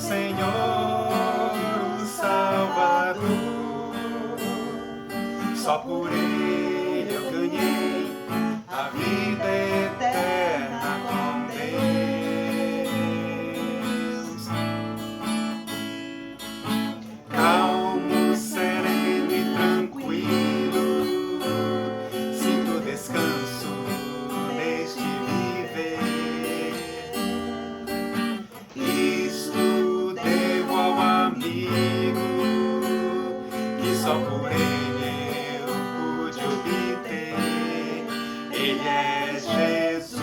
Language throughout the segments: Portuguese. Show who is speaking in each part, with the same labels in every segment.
Speaker 1: Senhor, o Salvador. Só por Ele eu ganhei a vida eterna com Deus. Calmo, sereno e tranquilo, sinto descanso neste viver. Isto devo ao amigo que só por Ele eu pude obter. Ele é Jesus,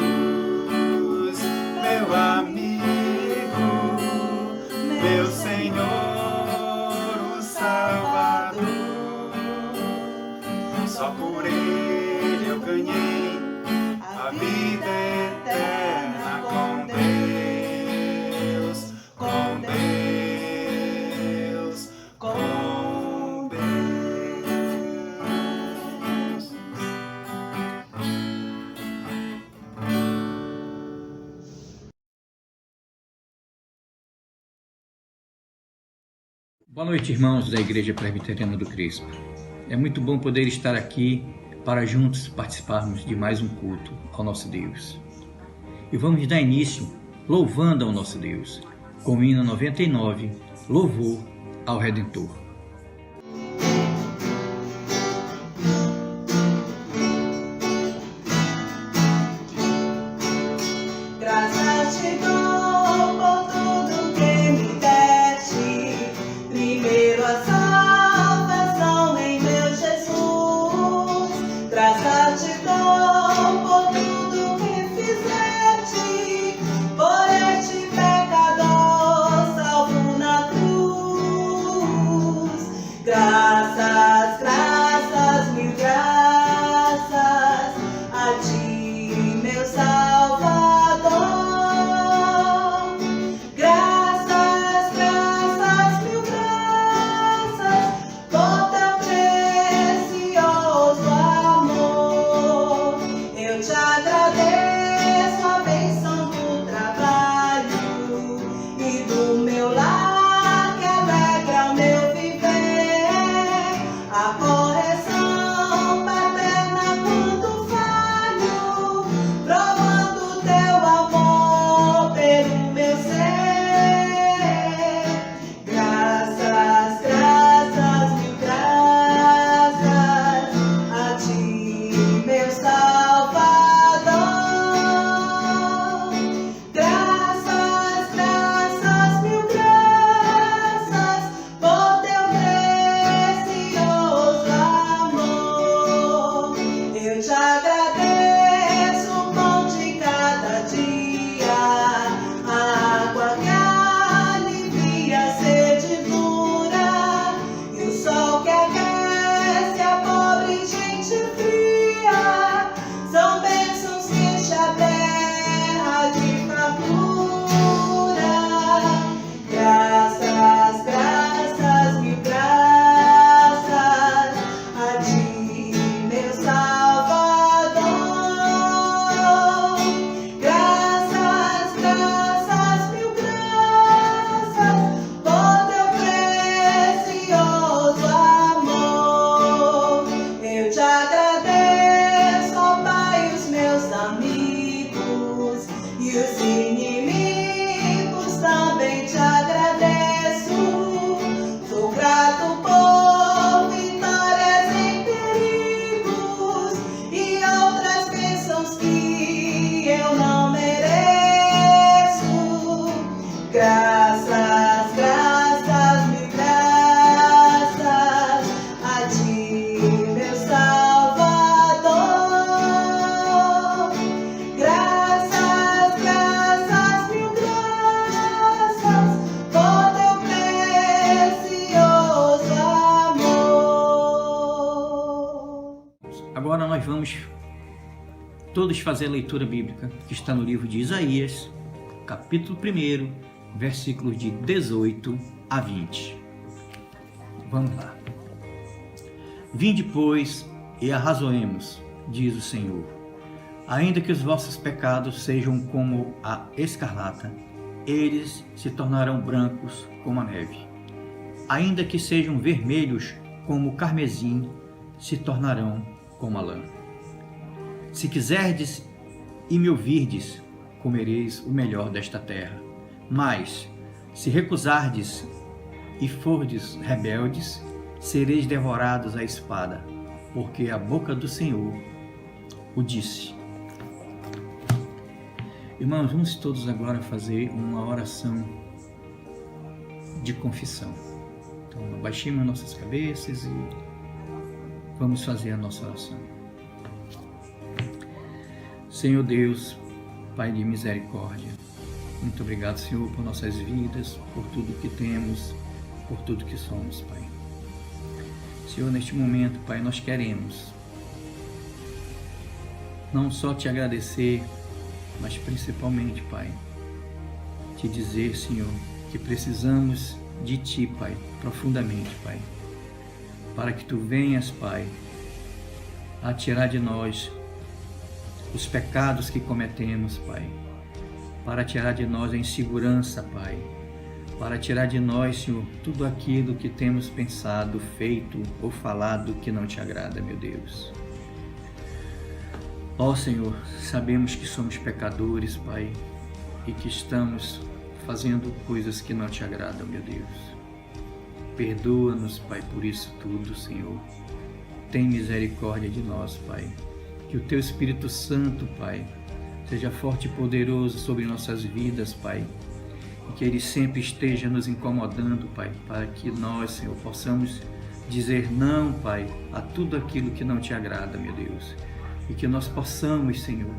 Speaker 1: meu amigo, meu Senhor, o Salvador. Só por Ele eu ganhei a vida eterna com Deus, com Deus, com Deus.
Speaker 2: Boa noite, irmãos da Igreja Presbiteriana do Crespo. É muito bom poder estar aqui para juntos participarmos de mais um culto ao nosso Deus. E vamos dar início louvando ao nosso Deus, com o hino 99, Louvor ao Redentor.
Speaker 3: Graças te dou por tudo que me deste, primeiro a salvação em meu Jesus. Graças te dou por tudo que fizeste, por este pecador salvo na cruz. Graças, graças, mil graças a ti, meu Salvador. Graças, graças, mil graças por teu precioso amor. Eu te agradeço a bênção do trabalho e do meu lar que alegra o meu viver. A correção paterna quando falho, provando teu amor pelo meu ser. Graças, graças, mil graças a ti, meu Salvador. Graças, graças, mil graças por teu precioso amor. Eu te agradeço o pão de cada dia, a água que alivia a sede dura e o sol que aquece a pobre gente fria. São bênçãos que enche a terra de fartura. Graças, graças, mil graças a ti, meu Salvador. Graças, graças, mil graças por teu precioso amor. Eu te agradeço, ó Pai, os meus amigos e os inimigos também te agradeço. Sou grato por vitórias em perigos e outras bênçãos que eu não mereço. Graças, graças, mil graças a ti, meu Salvador. Graças, graças, mil graças por teu precioso amor.
Speaker 2: Agora nós vamos todos fazer a leitura bíblica que está no livro de Isaías, capítulo 1, versículos de 18 a 20. Vamos lá. Vinde, pois, e arrazoemos, diz o Senhor. Ainda que os vossos pecados sejam como a escarlata, eles se tornarão brancos como a neve. Ainda que sejam vermelhos como o carmesim, se tornarão como a lã. Se quiserdes e me ouvirdes, comereis o melhor desta terra. Mas, se recusardes e fordes rebeldes, sereis devorados à espada, porque a boca do Senhor o disse. Irmãos, vamos todos agora fazer uma oração de confissão. Então, abaixemos nossas cabeças e vamos fazer a nossa oração. Senhor Deus, Pai de misericórdia, muito obrigado, Senhor, por nossas vidas, por tudo que temos, por tudo que somos, Pai. Senhor, neste momento, Pai, nós queremos não só te agradecer, mas principalmente, Pai, te dizer, Senhor, que precisamos de Ti, Pai, profundamente, Pai, para que Tu venhas, Pai, a tirar de nós os pecados que cometemos, Pai, para tirar de nós a insegurança, Pai, para tirar de nós, Senhor, tudo aquilo que temos pensado, feito ou falado que não Te agrada, meu Deus. Ó Senhor, sabemos que somos pecadores, Pai, e que estamos fazendo coisas que não Te agradam, meu Deus. Perdoa-nos, Pai, por isso tudo, Senhor. Tem misericórdia de nós, Pai. Que o Teu Espírito Santo, Pai, seja forte e poderoso sobre nossas vidas, Pai. E que Ele sempre esteja nos incomodando, Pai, para que nós, Senhor, possamos dizer não, Pai, a tudo aquilo que não Te agrada, meu Deus. E que nós possamos, Senhor,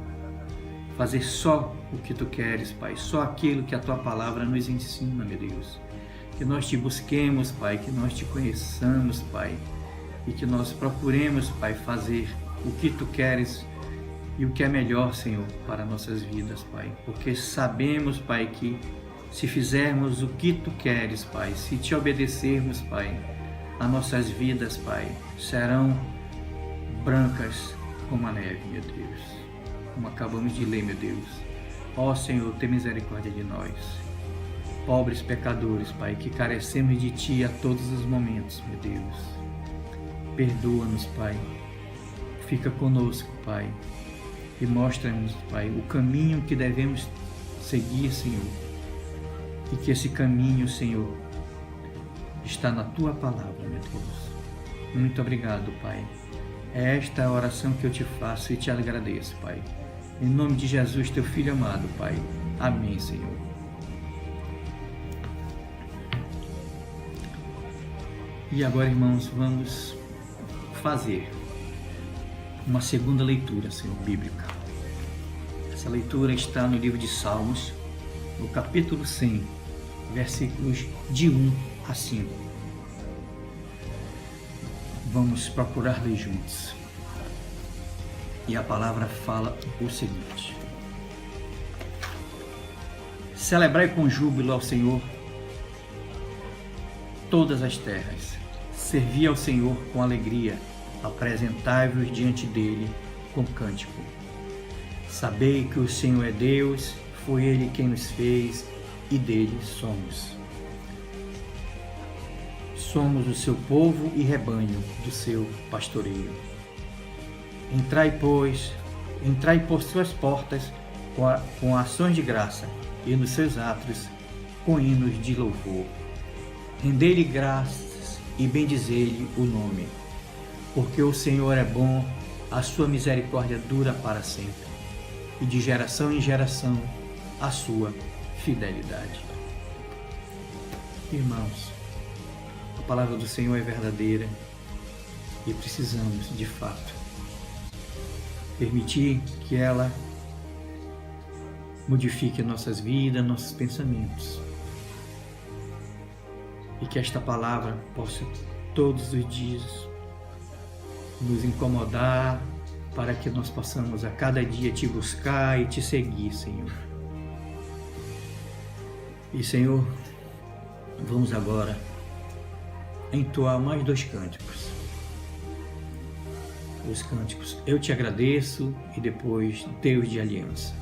Speaker 2: fazer só o que Tu queres, Pai, só aquilo que a Tua palavra nos ensina, meu Deus. Que nós Te busquemos, Pai, que nós Te conheçamos, Pai, e que nós procuremos, Pai, fazer o que Tu queres e o que é melhor, Senhor, para nossas vidas, Pai. Porque sabemos, Pai, que se fizermos o que Tu queres, Pai, se Te obedecermos, Pai, as nossas vidas, Pai, serão brancas como a neve, meu Deus, como acabamos de ler, meu Deus. Ó Senhor, tem misericórdia de nós, pobres pecadores, Pai, que carecemos de Ti a todos os momentos, meu Deus. Perdoa-nos, Pai, fica conosco, Pai, e mostra-nos, Pai, o caminho que devemos seguir, Senhor, e que esse caminho, Senhor, está na Tua palavra, meu Deus. Muito obrigado, Pai. É esta a oração que eu Te faço e Te agradeço, Pai. Em nome de Jesus, Teu Filho amado, Pai. Amém, Senhor. E agora, irmãos, vamos fazer uma segunda leitura, Senhor, bíblica. Essa leitura está no livro de Salmos, no capítulo 100, versículos de 1 a 5. Vamos procurar ler juntos. E a palavra fala o seguinte: celebrai com júbilo ao Senhor todas as terras. Servi ao Senhor com alegria. Apresentai-vos diante dele com cântico. Sabei que o Senhor é Deus, foi Ele quem nos fez e dele somos. Somos o seu povo e rebanho do seu pastoreio. Entrai por suas portas com ações de graça e nos seus átrios com hinos de louvor. Rendei-lhe graças e bendizei-lhe o nome, porque o Senhor é bom, a sua misericórdia dura para sempre, e de geração em geração a sua fidelidade. Irmãos, a palavra do Senhor é verdadeira e precisamos, de fato, permitir que ela modifique nossas vidas, nossos pensamentos, e que esta palavra possa todos os dias nos incomodar, para que nós possamos a cada dia Te buscar e Te seguir, Senhor. E, Senhor, vamos agora entoar mais 2 cânticos. Os cânticos Eu Te Agradeço e depois Deus de Aliança.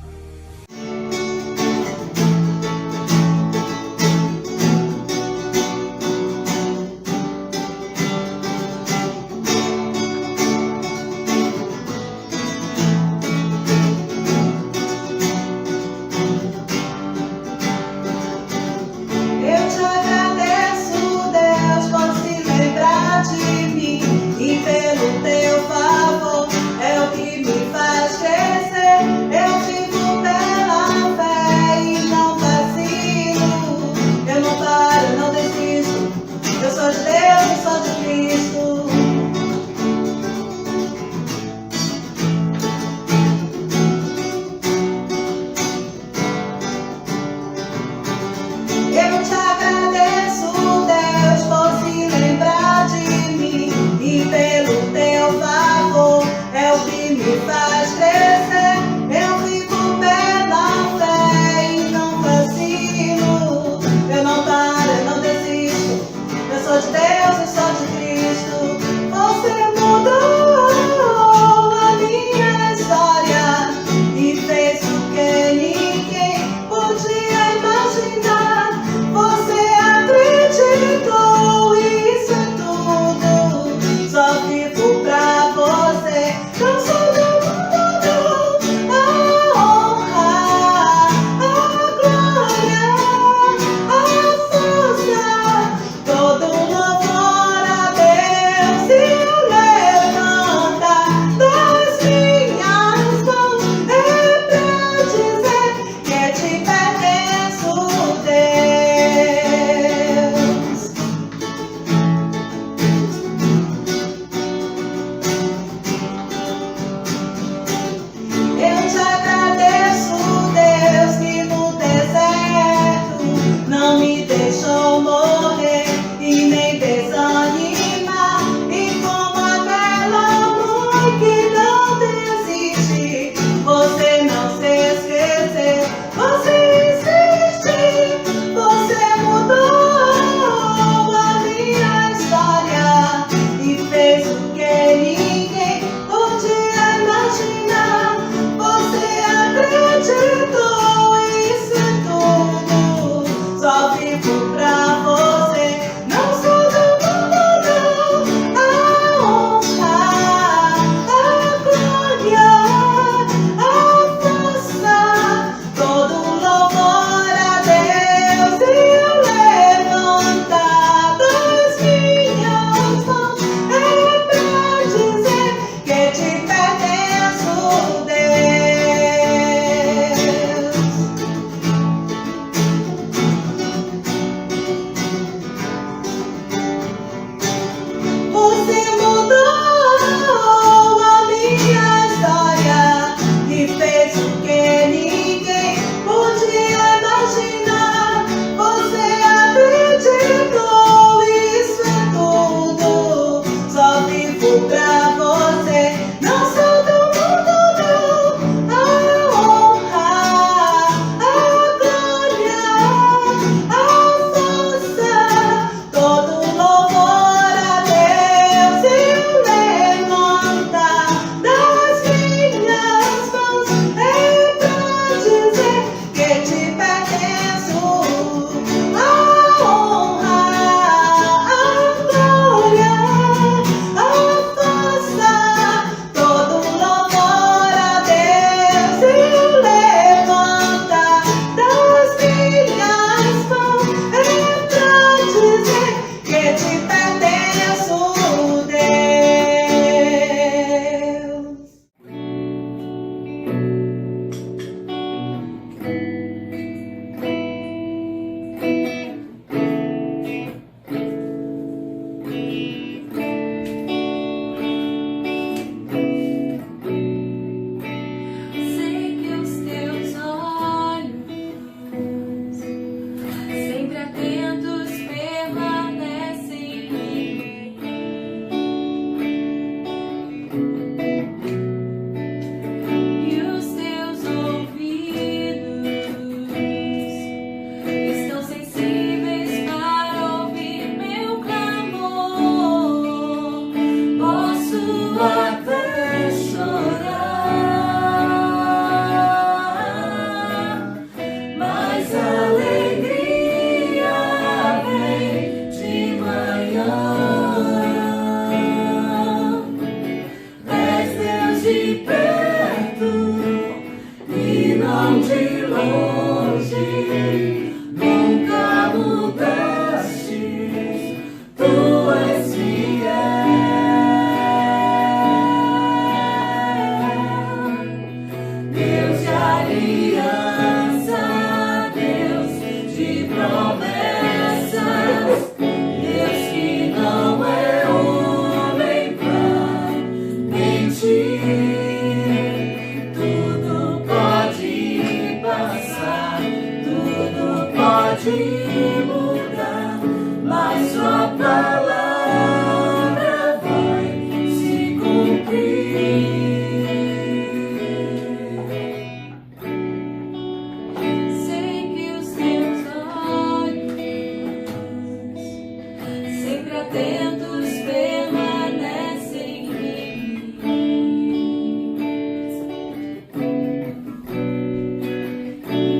Speaker 4: atentos permanecem em mim,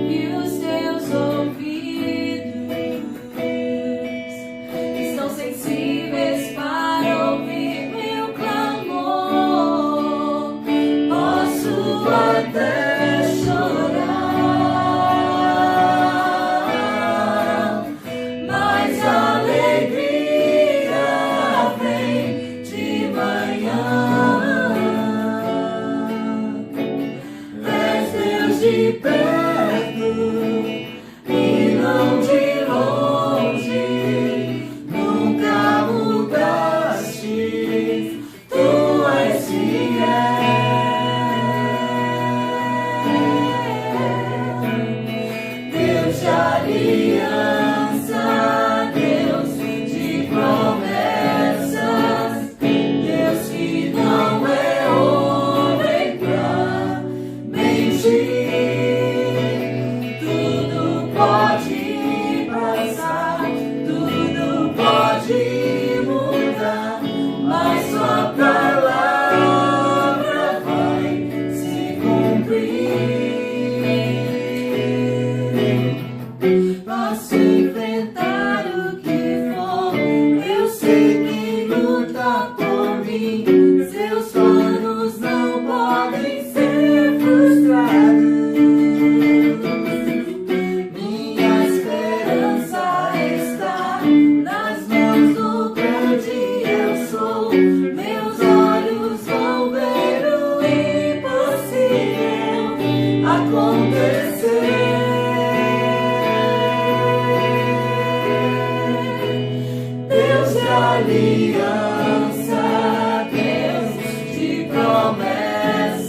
Speaker 4: e os teus ouvidos estão sensíveis para ouvir meu clamor. Posso até chorar, mas a alegria vem de manhã. És Deus de perto e não de longe, nunca mudaste, tu és fiel. Deus de aliança, Deus de promessas, Deus que não é homem pra mentir. Tudo pode passar, tudo pode mudar, mas sua palavra vai se cumprir. Posso enfrentar o que for, eu sei que luta por mim. Seus planos não podem ser frustrados. Minha esperança está nas mãos do grande eu sou. Meus olhos vão ver o impossível acontecer. Deus de aliança, Deus de promessas,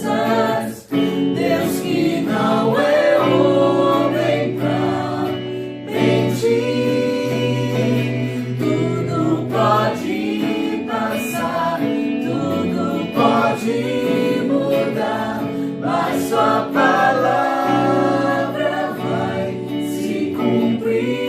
Speaker 4: Deus que não é homem pra mentir. Tudo pode passar, tudo pode mudar, mas sua palavra vai se cumprir.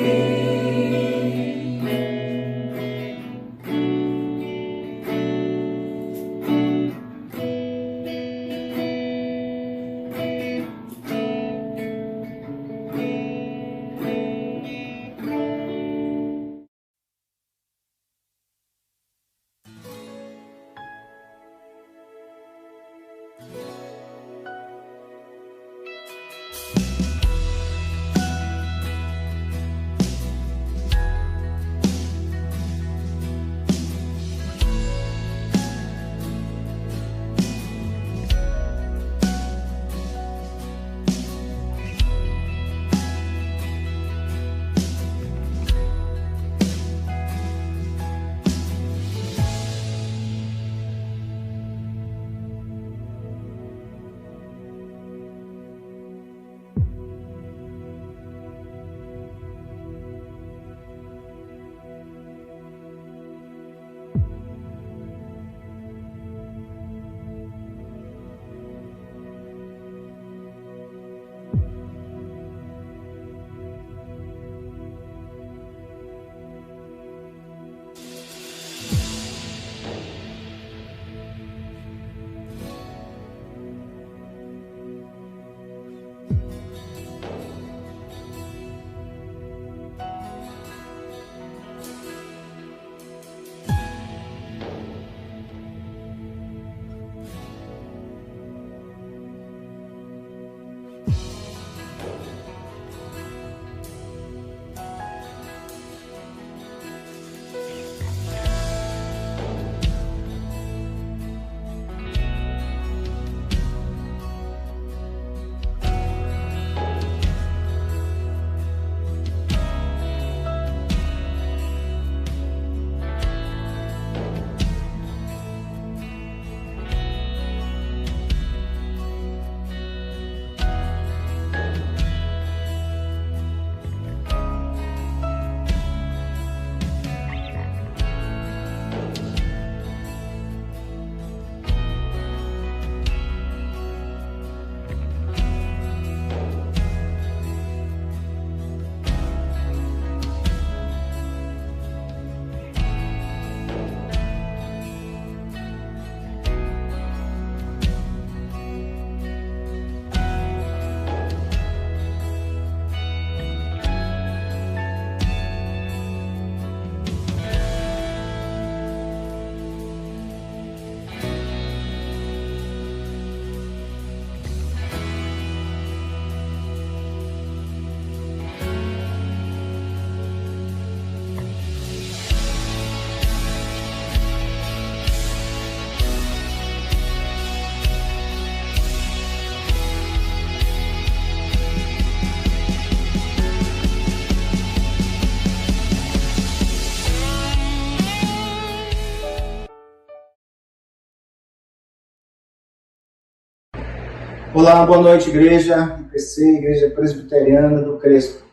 Speaker 1: Olá, boa noite, igreja IPC, Igreja Presbiteriana do Crespo.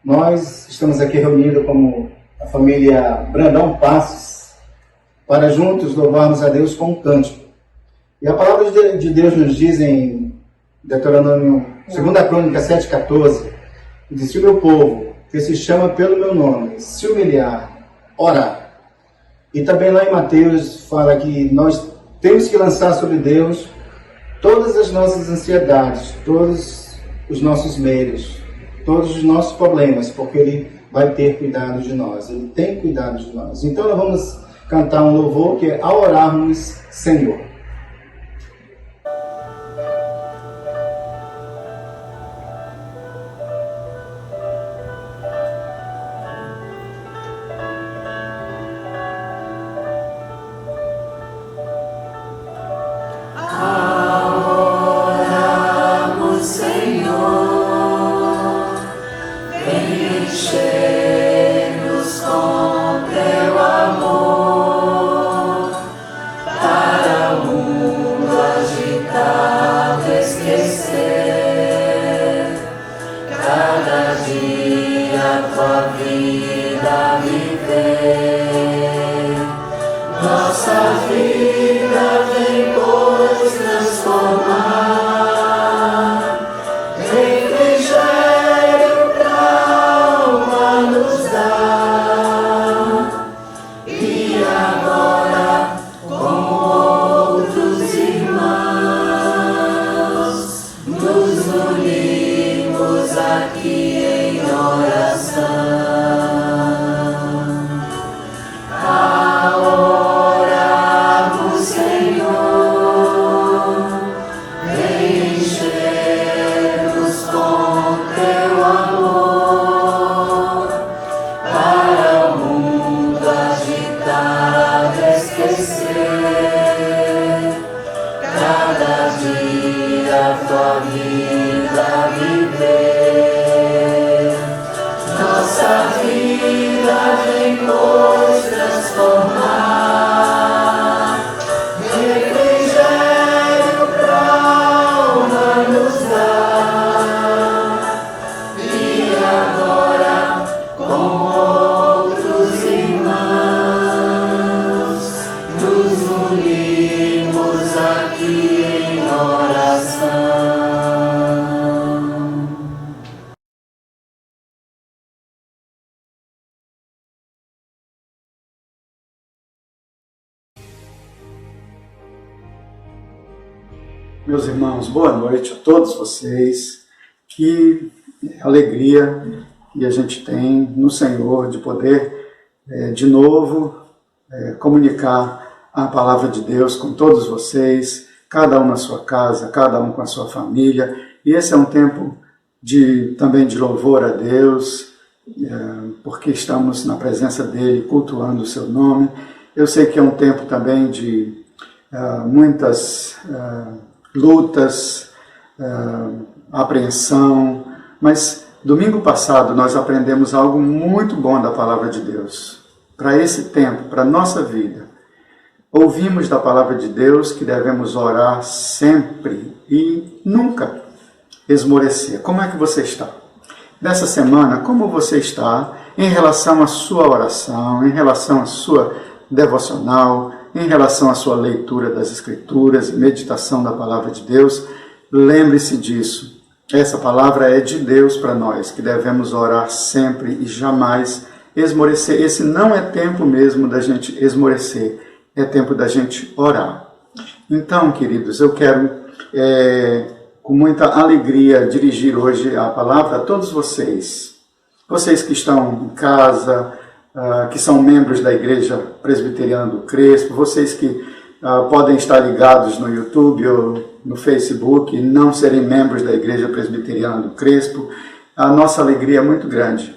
Speaker 1: Nós estamos aqui reunidos como a família Brandão Passos para juntos louvarmos a Deus com um cântico. E a palavra de Deus nos diz em Deuteronômio 2 Crônica 7,14, diz: se o meu povo, que se chama pelo meu nome, se humilhar, orar. E também lá em Mateus fala que nós temos que lançar sobre Deus todas as nossas ansiedades, todos os nossos medos, todos os nossos problemas, porque Ele vai ter cuidado de nós, Ele tem cuidado de nós. Então nós vamos cantar um louvor que é Ao Orarmos, Senhor.
Speaker 5: Meus irmãos, boa noite a todos vocês. Que alegria que a gente tem no Senhor de poder, de novo, comunicar a palavra de Deus com todos vocês, cada um na sua casa, cada um com a sua família. E esse é um tempo também de louvor a Deus, porque estamos na presença dEle, cultuando o seu nome. Eu sei que é um tempo também de muitas lutas, apreensão, mas domingo passado nós aprendemos algo muito bom da palavra de Deus. Para esse tempo, para a nossa vida, ouvimos da palavra de Deus que devemos orar sempre e nunca esmorecer. Como é que você está? Nessa semana, como você está em relação à sua oração, em relação à sua devocional, em relação à sua leitura das Escrituras e meditação da Palavra de Deus? Lembre-se disso. Essa palavra é de Deus para nós, que devemos orar sempre e jamais esmorecer. Esse não é tempo mesmo da gente esmorecer, é tempo da gente orar. Então, queridos, eu quero, com muita alegria, dirigir hoje a palavra a todos vocês. Vocês que estão em casa, que são membros da Igreja Presbiteriana do Crespo, vocês que podem estar ligados no YouTube ou no Facebook e não serem membros da Igreja Presbiteriana do Crespo, a nossa alegria é muito grande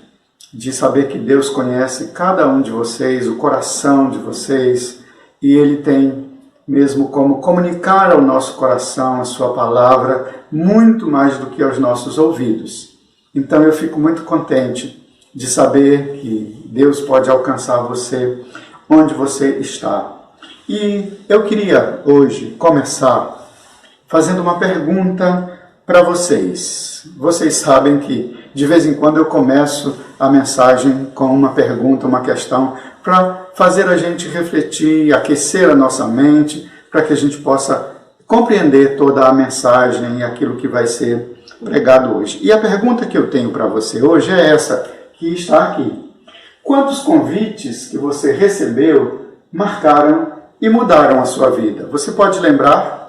Speaker 5: de saber que Deus conhece cada um de vocês, o coração de vocês, e Ele tem mesmo como comunicar ao nosso coração a sua palavra muito mais do que aos nossos ouvidos. Então eu fico muito contente de saber que Deus pode alcançar você onde você está. E eu queria hoje começar fazendo uma pergunta para vocês. Vocês sabem que de vez em quando eu começo a mensagem com uma pergunta, uma questão, para fazer a gente refletir, aquecer a nossa mente, para que a gente possa compreender toda a mensagem e aquilo que vai ser pregado hoje. E a pergunta que eu tenho para você hoje é essa, que está aqui. Quantos convites que você recebeu marcaram e mudaram a sua vida? Você pode lembrar?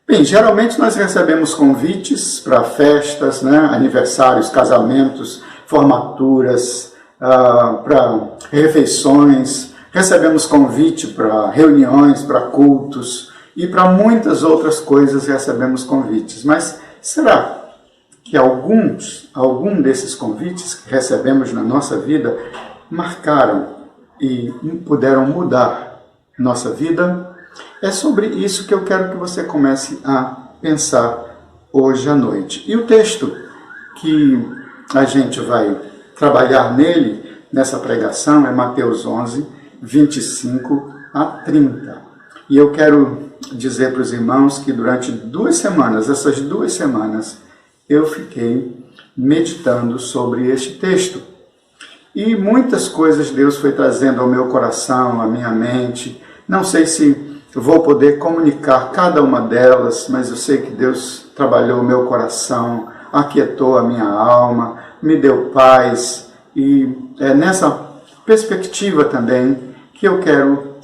Speaker 5: Bem, geralmente nós recebemos convites para festas, né, aniversários, casamentos, formaturas, para refeições, recebemos convite para reuniões, para cultos e para muitas outras coisas recebemos convites. Mas será que algum desses convites que recebemos na nossa vida marcaram e puderam mudar nossa vida? É sobre isso que eu quero que você comece a pensar hoje à noite. E o texto que a gente vai trabalhar nessa pregação, é Mateus 11, 25 a 30. E eu quero dizer para os irmãos que durante 2 semanas, essas 2 semanas, eu fiquei meditando sobre este texto. E muitas coisas Deus foi trazendo ao meu coração, à minha mente. Não sei se vou poder comunicar cada uma delas, mas eu sei que Deus trabalhou o meu coração, aquietou a minha alma, me deu paz. E é nessa perspectiva também que eu quero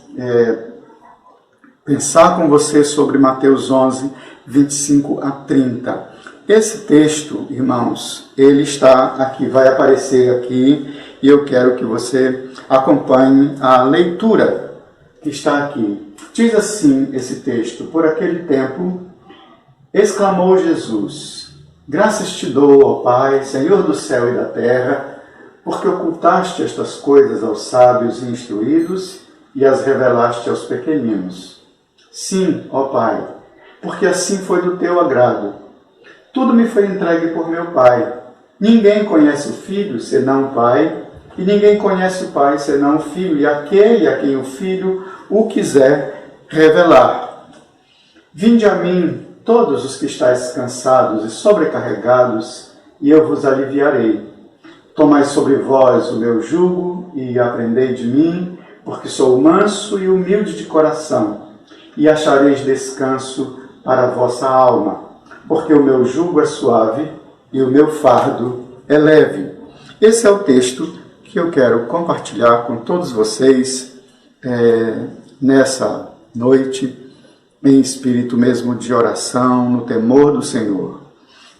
Speaker 5: pensar com você sobre Mateus 11, 25 a 30. Esse texto, irmãos, ele está aqui, vai aparecer aqui, e eu quero que você acompanhe a leitura que está aqui. Diz assim esse texto: por aquele tempo, exclamou Jesus: graças te dou, ó Pai, Senhor do céu e da terra, porque ocultaste estas coisas aos sábios e instruídos e as revelaste aos pequeninos. Sim, ó Pai, porque assim foi do teu agrado. Tudo me foi entregue por meu Pai. Ninguém conhece o Filho senão o Pai, e ninguém conhece o Pai senão o Filho, e aquele a quem o Filho o quiser revelar. Vinde a mim, todos os que estáis cansados e sobrecarregados, e eu vos aliviarei. Tomai sobre vós o meu jugo e aprendei de mim, porque sou manso e humilde de coração, e achareis descanso para a vossa alma, porque o meu jugo é suave e o meu fardo é leve. Esse é o texto que eu quero compartilhar com todos vocês nessa noite, em espírito mesmo de oração, no temor do Senhor.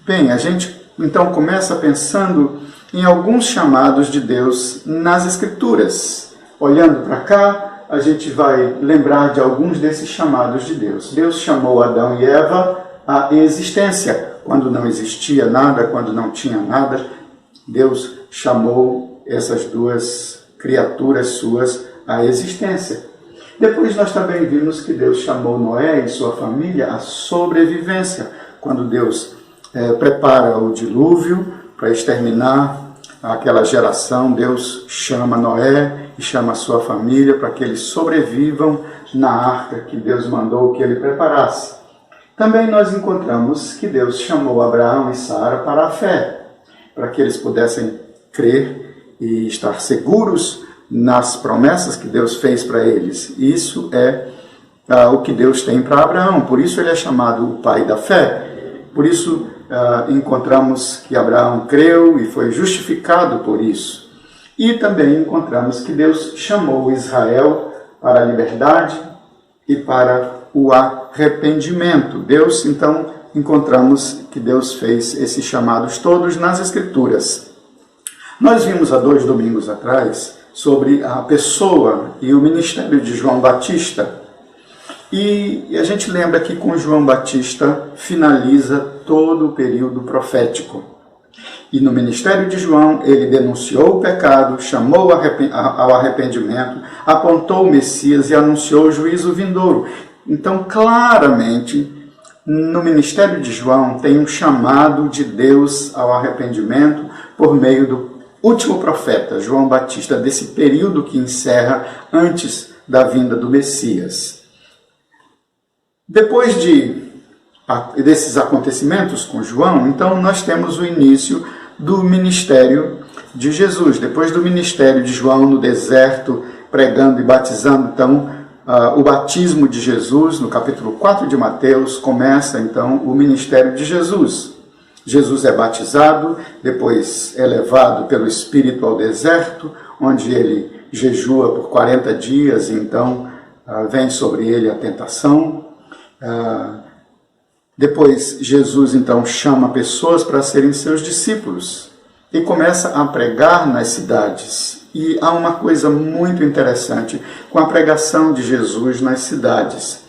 Speaker 5: Bem, a gente então começa pensando em alguns chamados de Deus nas Escrituras. Olhando para cá, a gente vai lembrar de alguns desses chamados de Deus. Deus chamou Adão e Eva à existência. Quando não existia nada, quando não tinha nada, Deus chamou essas 2 criaturas suas à existência. Depois nós também vimos que Deus chamou Noé e sua família à sobrevivência. Quando Deus prepara o dilúvio para exterminar aquela geração, Deus chama Noé e chama a sua família para que eles sobrevivam na arca que Deus mandou que ele preparasse. Também nós encontramos que Deus chamou Abraão e Sara para a fé, para que eles pudessem crer e estar seguros nas promessas que Deus fez para eles. Isso é o que Deus tem para Abraão. Por isso ele é chamado o pai da fé. Por isso encontramos que Abraão creu e foi justificado por isso. E também encontramos que Deus chamou Israel para a liberdade e para o arrependimento. Deus, então, encontramos que Deus fez esses chamados todos nas Escrituras. Nós vimos há 2 domingos atrás sobre a pessoa e o ministério de João Batista. E a gente lembra que com João Batista finaliza todo o período profético. E no ministério de João, ele denunciou o pecado, chamou ao arrependimento, apontou o Messias e anunciou o juízo vindouro. Então, claramente, no ministério de João tem um chamado de Deus ao arrependimento por meio do último profeta, João Batista, desse período que encerra antes da vinda do Messias. Depois de desses acontecimentos com João, então nós temos o início do ministério de Jesus. Depois do ministério de João no deserto, pregando e batizando, então, o batismo de Jesus, no capítulo 4 de Mateus, começa então o ministério de Jesus. Jesus é batizado, depois é levado pelo Espírito ao deserto, onde ele jejua por 40 dias, e então vem sobre ele a tentação. Depois Jesus então chama pessoas para serem seus discípulos e começa a pregar nas cidades. E há uma coisa muito interessante com a pregação de Jesus nas cidades.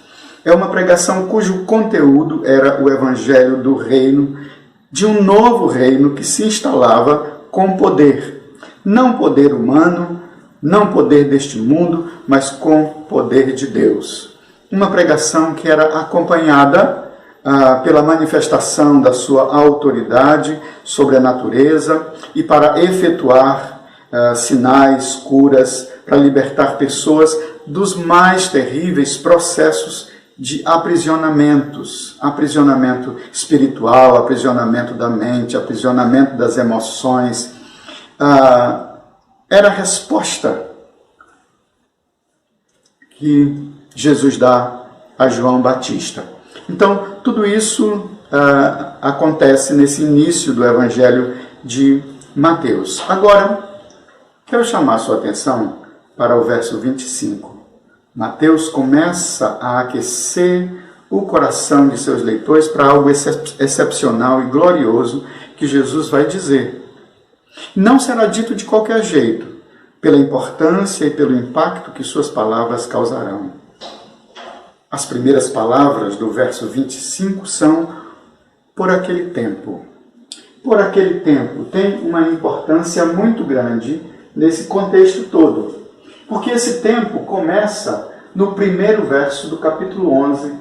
Speaker 5: É uma pregação cujo conteúdo era o evangelho do reino, de um novo reino que se instalava com poder. Não poder humano, não poder deste mundo, mas com poder de Deus. Uma pregação que era acompanhada pela manifestação da sua autoridade sobre a natureza e para efetuar sinais, curas, para libertar pessoas dos mais terríveis processos de aprisionamentos, aprisionamento espiritual, aprisionamento da mente, aprisionamento das emoções. Era a resposta que Jesus dá a João Batista. Então, tudo isso acontece nesse início do Evangelho de Mateus. Agora, quero chamar a sua atenção para o verso 25. Mateus começa a aquecer o coração de seus leitores para algo excepcional e glorioso que Jesus vai dizer. Não será dito de qualquer jeito, pela importância e pelo impacto que suas palavras causarão. As primeiras palavras do verso 25 são por aquele tempo. Por aquele tempo tem uma importância muito grande nesse contexto todo. Porque esse tempo começa no primeiro verso do capítulo 11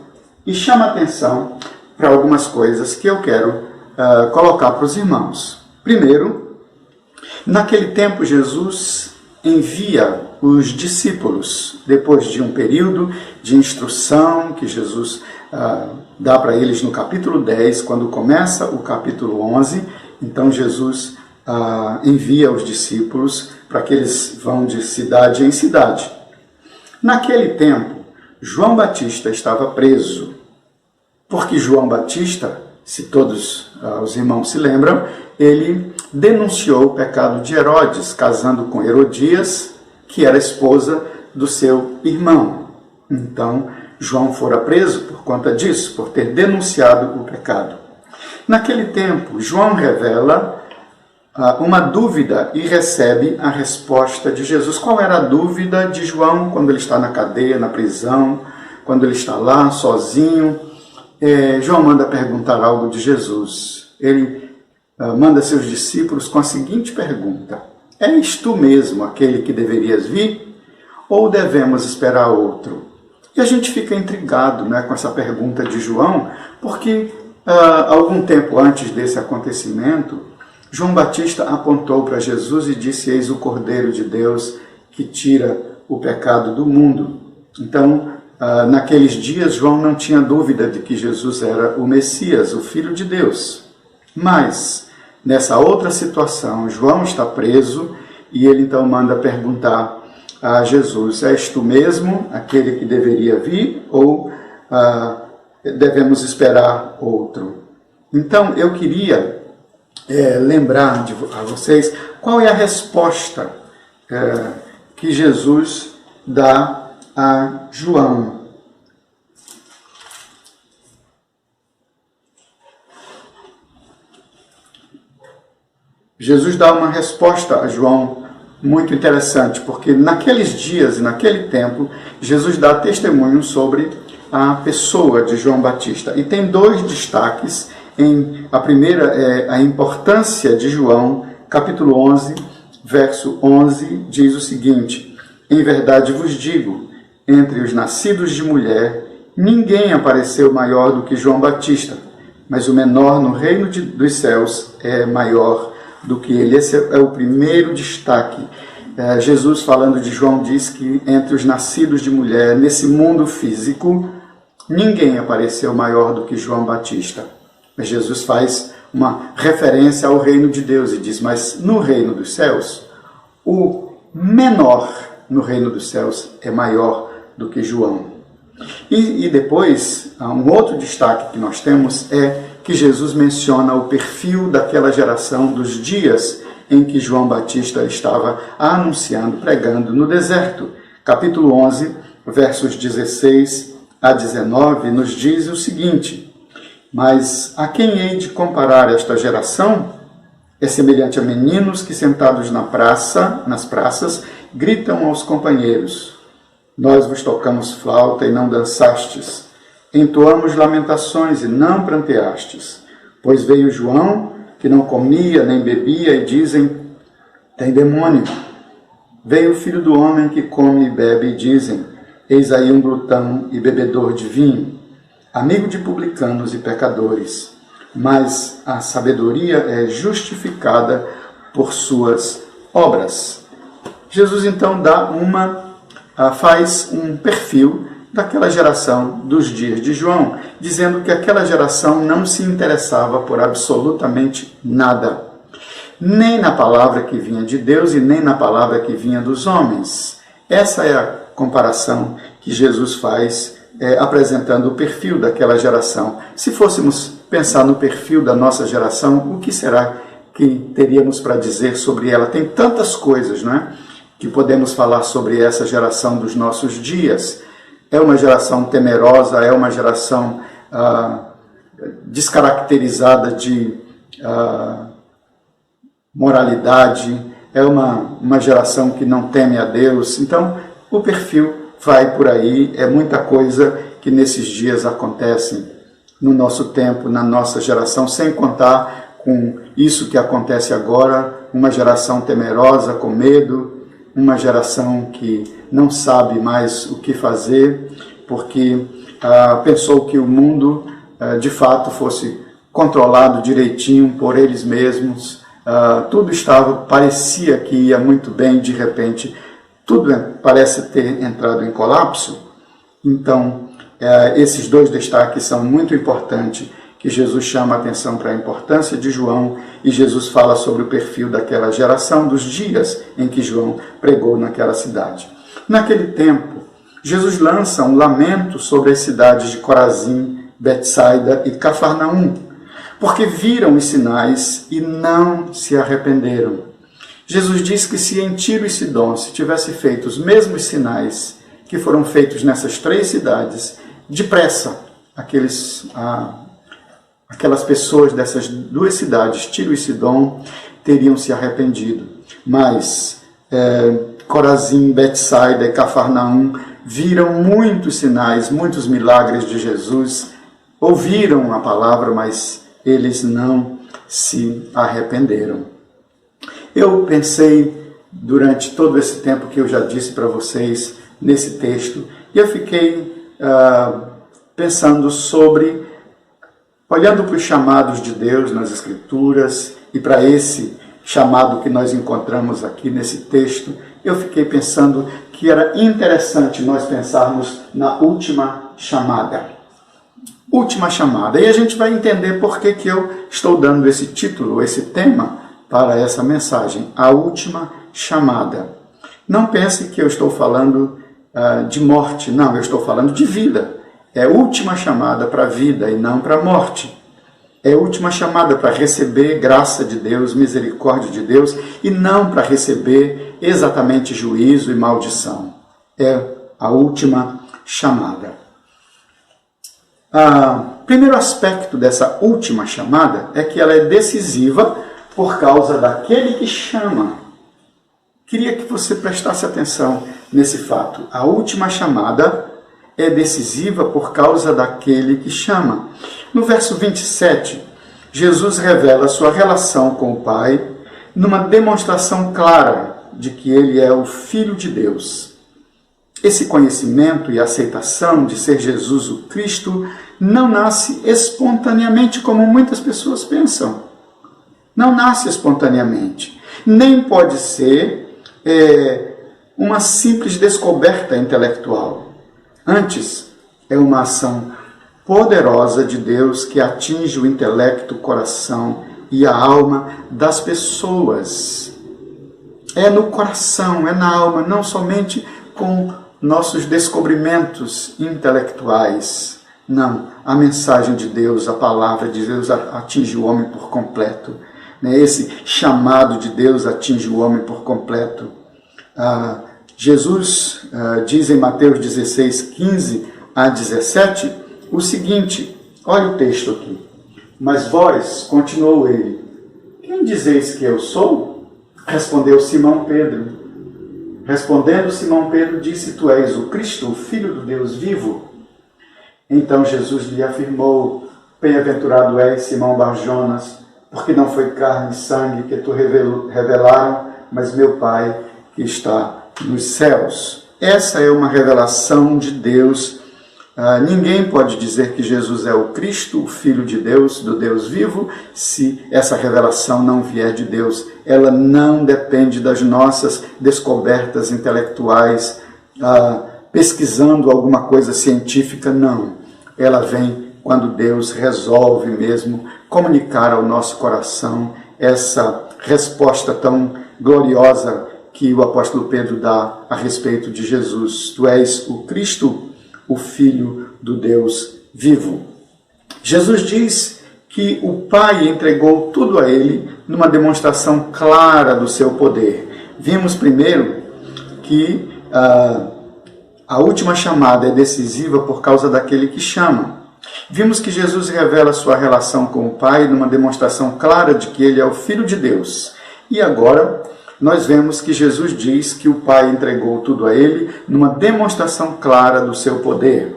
Speaker 5: e chama atenção para algumas coisas que eu quero colocar para os irmãos. Primeiro, naquele tempo Jesus envia os discípulos, depois de um período de instrução que Jesus dá para eles no capítulo 10, quando começa o capítulo 11, então Jesus envia os discípulos para que eles vão de cidade em cidade. Naquele tempo, João Batista estava preso, porque João Batista, se todos os irmãos se lembram, ele denunciou o pecado de Herodes, casando com Herodias, que era esposa do seu irmão. Então, João fora preso por conta disso, por ter denunciado o pecado. Naquele tempo, João revela uma dúvida e recebe a resposta de Jesus. Qual era a dúvida de João quando ele está na cadeia, na prisão, quando ele está lá sozinho? João manda perguntar algo de Jesus. Ele manda seus discípulos com a seguinte pergunta: és tu mesmo aquele que deverias vir? Ou devemos esperar outro? E a gente fica intrigado, né, com essa pergunta de João, porque algum tempo antes desse acontecimento, João Batista apontou para Jesus e disse: eis o Cordeiro de Deus que tira o pecado do mundo. Então, naqueles dias, João não tinha dúvida de que Jesus era o Messias, o Filho de Deus. Mas, nessa outra situação, João está preso e ele então manda perguntar a Jesus: és tu mesmo aquele que deveria vir ou devemos esperar outro? Então, eu queria lembrar a vocês qual é a resposta que Jesus dá a João. Jesus dá uma resposta a João muito interessante, porque naqueles dias e naquele tempo, Jesus dá testemunho sobre a pessoa de João Batista. E tem dois destaques. A primeira é a importância de João, capítulo 11, verso 11, diz o seguinte: em verdade vos digo, entre os nascidos de mulher, ninguém apareceu maior do que João Batista, mas o menor no reino dos céus é maior do que ele. Esse é o primeiro destaque. Jesus, falando de João, diz que entre os nascidos de mulher, nesse mundo físico, ninguém apareceu maior do que João Batista. Mas Jesus faz uma referência ao reino de Deus e diz, mas no reino dos céus, o menor no reino dos céus é maior do que João. E depois, um outro destaque que nós temos é que Jesus menciona o perfil daquela geração dos dias em que João Batista estava anunciando, pregando no deserto. Capítulo 11, versos 16 a 19, nos diz o seguinte: mas a quem hei de comparar esta geração? É semelhante a meninos que, sentados nas praças, gritam aos companheiros: nós vos tocamos flauta e não dançastes, entoamos lamentações e não pranteastes. Pois veio João, que não comia nem bebia, e dizem, tem demônio. Veio o Filho do Homem, que come e bebe, e dizem, eis aí um glutão e bebedor de vinho, amigo de publicanos e pecadores. Mas a sabedoria é justificada por suas obras. Jesus então faz um perfil daquela geração dos dias de João, dizendo que aquela geração não se interessava por absolutamente nada, nem na palavra que vinha de Deus e nem na palavra que vinha dos homens. Essa é a comparação que Jesus faz, apresentando o perfil daquela geração. Se fôssemos pensar no perfil da nossa geração, o que será que teríamos para dizer sobre ela? Tem tantas coisas, não é, que podemos falar sobre essa geração dos nossos dias. É uma geração temerosa, é uma geração descaracterizada de moralidade, é uma geração que não teme a Deus. Então, o perfil vai por aí, é muita coisa que nesses dias acontece no nosso tempo, na nossa geração, sem contar com isso que acontece agora, uma geração temerosa, com medo, uma geração que não sabe mais o que fazer, porque pensou que o mundo, de fato, fosse controlado direitinho por eles mesmos. Tudo parecia que ia muito bem, de repente, tudo parece ter entrado em colapso. Então, esses dois destaques são muito importantes, que Jesus chama a atenção para a importância de João, e Jesus fala sobre o perfil daquela geração, dos dias em que João pregou naquela cidade. Naquele tempo, Jesus lança um lamento sobre as cidades de Corazim, Betsaida e Cafarnaum, porque viram os sinais e não se arrependeram. Jesus diz que se em Tiro e Sidom se tivesse feito os mesmos sinais que foram feitos nessas três cidades, depressa aquelas pessoas dessas duas cidades, Tiro e Sidom, teriam se arrependido. Mas Corazim, Betsaida e Cafarnaum viram muitos sinais, muitos milagres de Jesus, ouviram a palavra, mas eles não se arrependeram. Eu pensei, durante todo esse tempo que eu já disse para vocês, nesse texto, e eu fiquei pensando sobre, olhando para os chamados de Deus nas Escrituras, e para esse chamado que nós encontramos aqui nesse texto, eu fiquei pensando que era interessante nós pensarmos na última chamada. Última chamada. E a gente vai entender por que eu estou dando esse título, esse tema, para essa mensagem. A última chamada. Não pense que eu estou falando de morte. Não, eu estou falando de vida. É última chamada para a vida e não para a morte. É última chamada para receber graça de Deus, misericórdia de Deus, e não para receber exatamente juízo e maldição. É a última chamada. Primeiro aspecto dessa última chamada é que ela é decisiva por causa daquele que chama. Queria que você prestasse atenção nesse fato. A última chamada é decisiva por causa daquele que chama. No verso 27, Jesus revela sua relação com o Pai numa demonstração clara de que ele é o Filho de Deus. Esse conhecimento e aceitação de ser Jesus o Cristo não nasce espontaneamente, como muitas pessoas pensam. Não nasce espontaneamente. Nem pode ser uma simples descoberta intelectual. Antes, é uma ação poderosa de Deus que atinge o intelecto, o coração e a alma das pessoas. É no coração, é na alma, não somente com nossos descobrimentos intelectuais. Não, a mensagem de Deus, a palavra de Deus atinge o homem por completo. Esse chamado de Deus atinge o homem por completo. Jesus diz em Mateus 16, 15 a 17, o seguinte, olha o texto aqui. Mas vós, continuou ele, quem dizeis que eu sou? Respondeu Simão Pedro. Respondendo Simão Pedro, disse, tu és o Cristo, o Filho do Deus vivo. Então Jesus lhe afirmou, bem-aventurado és, Simão Barjonas, porque não foi carne e sangue que tu revelaram, mas meu Pai que está nos céus. Essa é uma revelação de Deus. Ninguém pode dizer que Jesus é o Cristo, o Filho de Deus, do Deus vivo, se essa revelação não vier de Deus. Ela não depende das nossas descobertas intelectuais, pesquisando alguma coisa científica, não. Ela vem quando Deus resolve mesmo comunicar ao nosso coração essa resposta tão gloriosa que o apóstolo Pedro dá a respeito de Jesus. Tu és o Cristo, o Filho do Deus vivo. Jesus diz que o Pai entregou tudo a ele numa demonstração clara do seu poder. Vimos primeiro que a última chamada é decisiva por causa daquele que chama. Vimos que Jesus revela sua relação com o Pai numa demonstração clara de que ele é o Filho de Deus. E agora nós vemos que Jesus diz que o Pai entregou tudo a ele numa demonstração clara do seu poder.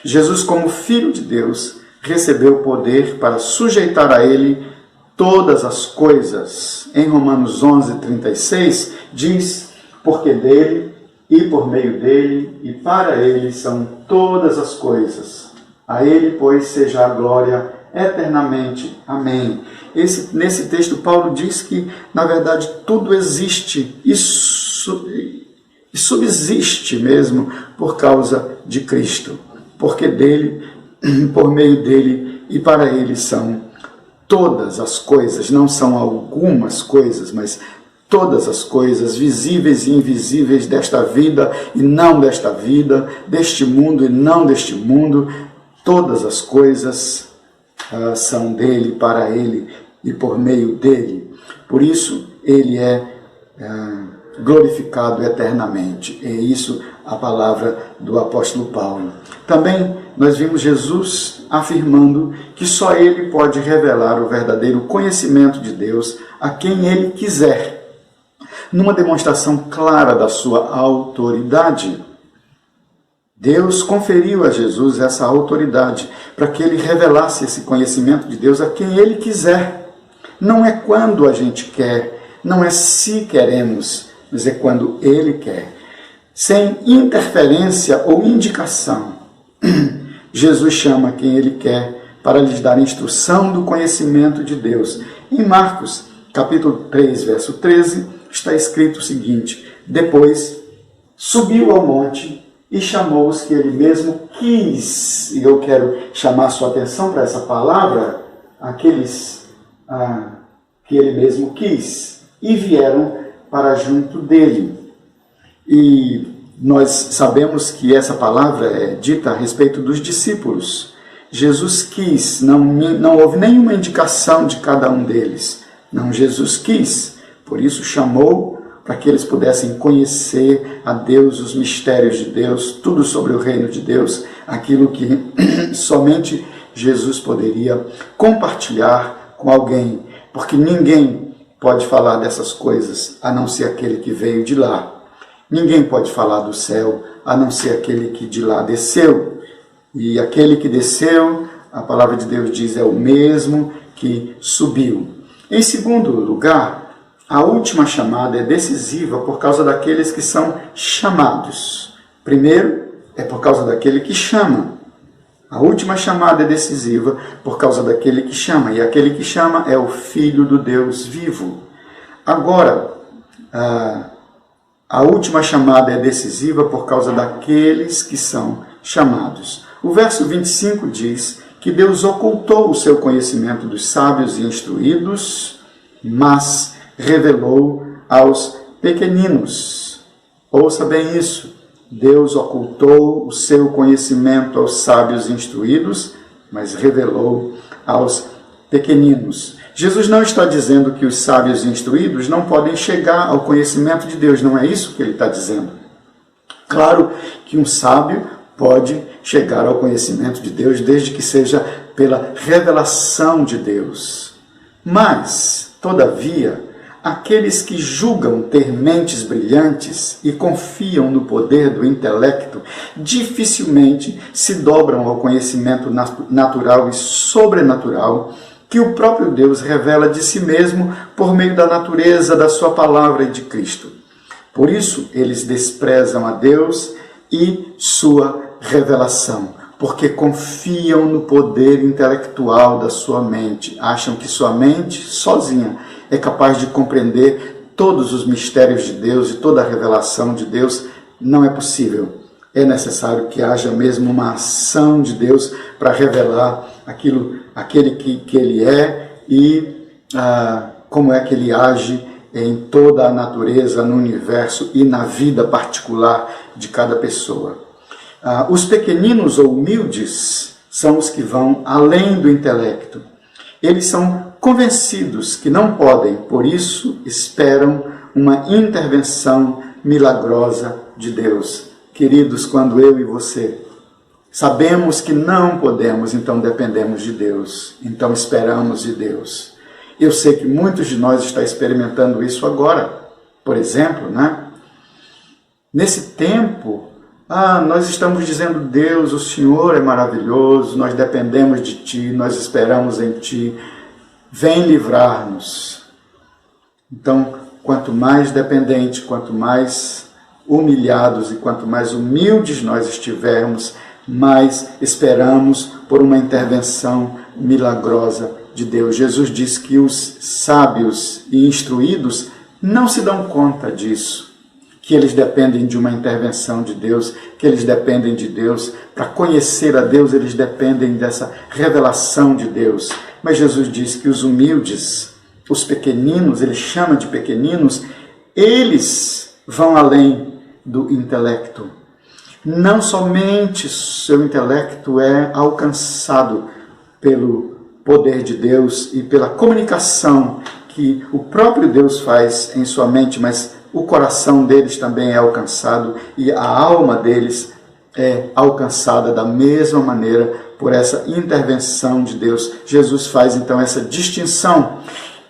Speaker 5: Jesus, como Filho de Deus, recebeu poder para sujeitar a ele todas as coisas. Em Romanos 11:36 diz, porque dele e por meio dele e para ele são todas as coisas. A ele, pois, seja a glória eternamente. Amém. Nesse texto, Paulo diz que, na verdade, tudo existe e subsiste mesmo por causa de Cristo. Porque dele, por meio dele e para ele são todas as coisas, não são algumas coisas, mas todas as coisas, visíveis e invisíveis desta vida e não desta vida, deste mundo e não deste mundo, todas as coisas são dele, para ele e por meio dele. Por isso, ele é glorificado eternamente. É isso a palavra do apóstolo Paulo. Também nós vimos Jesus afirmando que só ele pode revelar o verdadeiro conhecimento de Deus a quem ele quiser, numa demonstração clara da sua autoridade. Deus conferiu a Jesus essa autoridade para que ele revelasse esse conhecimento de Deus a quem ele quiser. Não é quando a gente quer, não é se queremos, mas é quando ele quer. Sem interferência ou indicação, Jesus chama quem ele quer para lhes dar instrução do conhecimento de Deus. Em Marcos, capítulo 3, verso 13, está escrito o seguinte: depois subiu ao monte e chamou os que ele mesmo quis. E eu quero chamar a sua atenção para essa palavra, aqueles que ele mesmo quis, e vieram para junto dele. E nós sabemos que essa palavra é dita a respeito dos discípulos. Jesus quis, não houve nenhuma indicação de cada um deles. Não, Jesus quis, por isso chamou para que eles pudessem conhecer a Deus, os mistérios de Deus, tudo sobre o reino de Deus, aquilo que somente Jesus poderia compartilhar com alguém, porque ninguém pode falar dessas coisas a não ser aquele que veio de lá. Ninguém pode falar do céu a não ser aquele que de lá desceu. E aquele que desceu, a palavra de Deus diz, é o mesmo que subiu. Em segundo lugar, a última chamada é decisiva por causa daqueles que são chamados. Primeiro, é por causa daquele que chama. A última chamada é decisiva por causa daquele que chama. E aquele que chama é o Filho do Deus vivo. Agora, a última chamada é decisiva por causa daqueles que são chamados. O verso 25 diz que Deus ocultou o seu conhecimento dos sábios e instruídos, mas revelou aos pequeninos. Ouça bem isso. Deus ocultou o seu conhecimento aos sábios e instruídos, mas revelou aos pequeninos. Jesus não está dizendo que os sábios e instruídos não podem chegar ao conhecimento de Deus, não é isso que ele está dizendo. Claro que um sábio pode chegar ao conhecimento de Deus, desde que seja pela revelação de Deus. Mas, todavia, aqueles que julgam ter mentes brilhantes e confiam no poder do intelecto, dificilmente se dobram ao conhecimento natural e sobrenatural que o próprio Deus revela de si mesmo por meio da natureza da sua palavra e de Cristo. Por isso, eles desprezam a Deus e sua revelação, porque confiam no poder intelectual da sua mente, acham que sua mente, sozinha, é capaz de compreender todos os mistérios de Deus e toda a revelação de Deus. Não é possível. É necessário que haja mesmo uma ação de Deus para revelar aquele que Ele é e como é que Ele age em toda a natureza, no universo e na vida particular de cada pessoa. Os pequeninos ou humildes são os que vão além do intelecto. Eles são convencidos que não podem, por isso esperam uma intervenção milagrosa de Deus. Queridos, quando eu e você sabemos que não podemos, então dependemos de Deus, então esperamos de Deus. Eu sei que muitos de nós estão experimentando isso agora. Por exemplo, nesse tempo, nós estamos dizendo: Deus, o Senhor é maravilhoso, nós dependemos de Ti, nós esperamos em Ti, vem livrar-nos. Então, quanto mais dependente, quanto mais humilhados e quanto mais humildes nós estivermos, mais esperamos por uma intervenção milagrosa de Deus. Jesus diz que os sábios e instruídos não se dão conta disso, que eles dependem de uma intervenção de Deus, que eles dependem de Deus. Para conhecer a Deus, eles dependem dessa revelação de Deus. Mas Jesus diz que os humildes, os pequeninos, ele chama de pequeninos, eles vão além do intelecto. Não somente seu intelecto é alcançado pelo poder de Deus e pela comunicação que o próprio Deus faz em sua mente, mas o coração deles também é alcançado e a alma deles é alcançada da mesma maneira por essa intervenção de Deus. Jesus faz então essa distinção.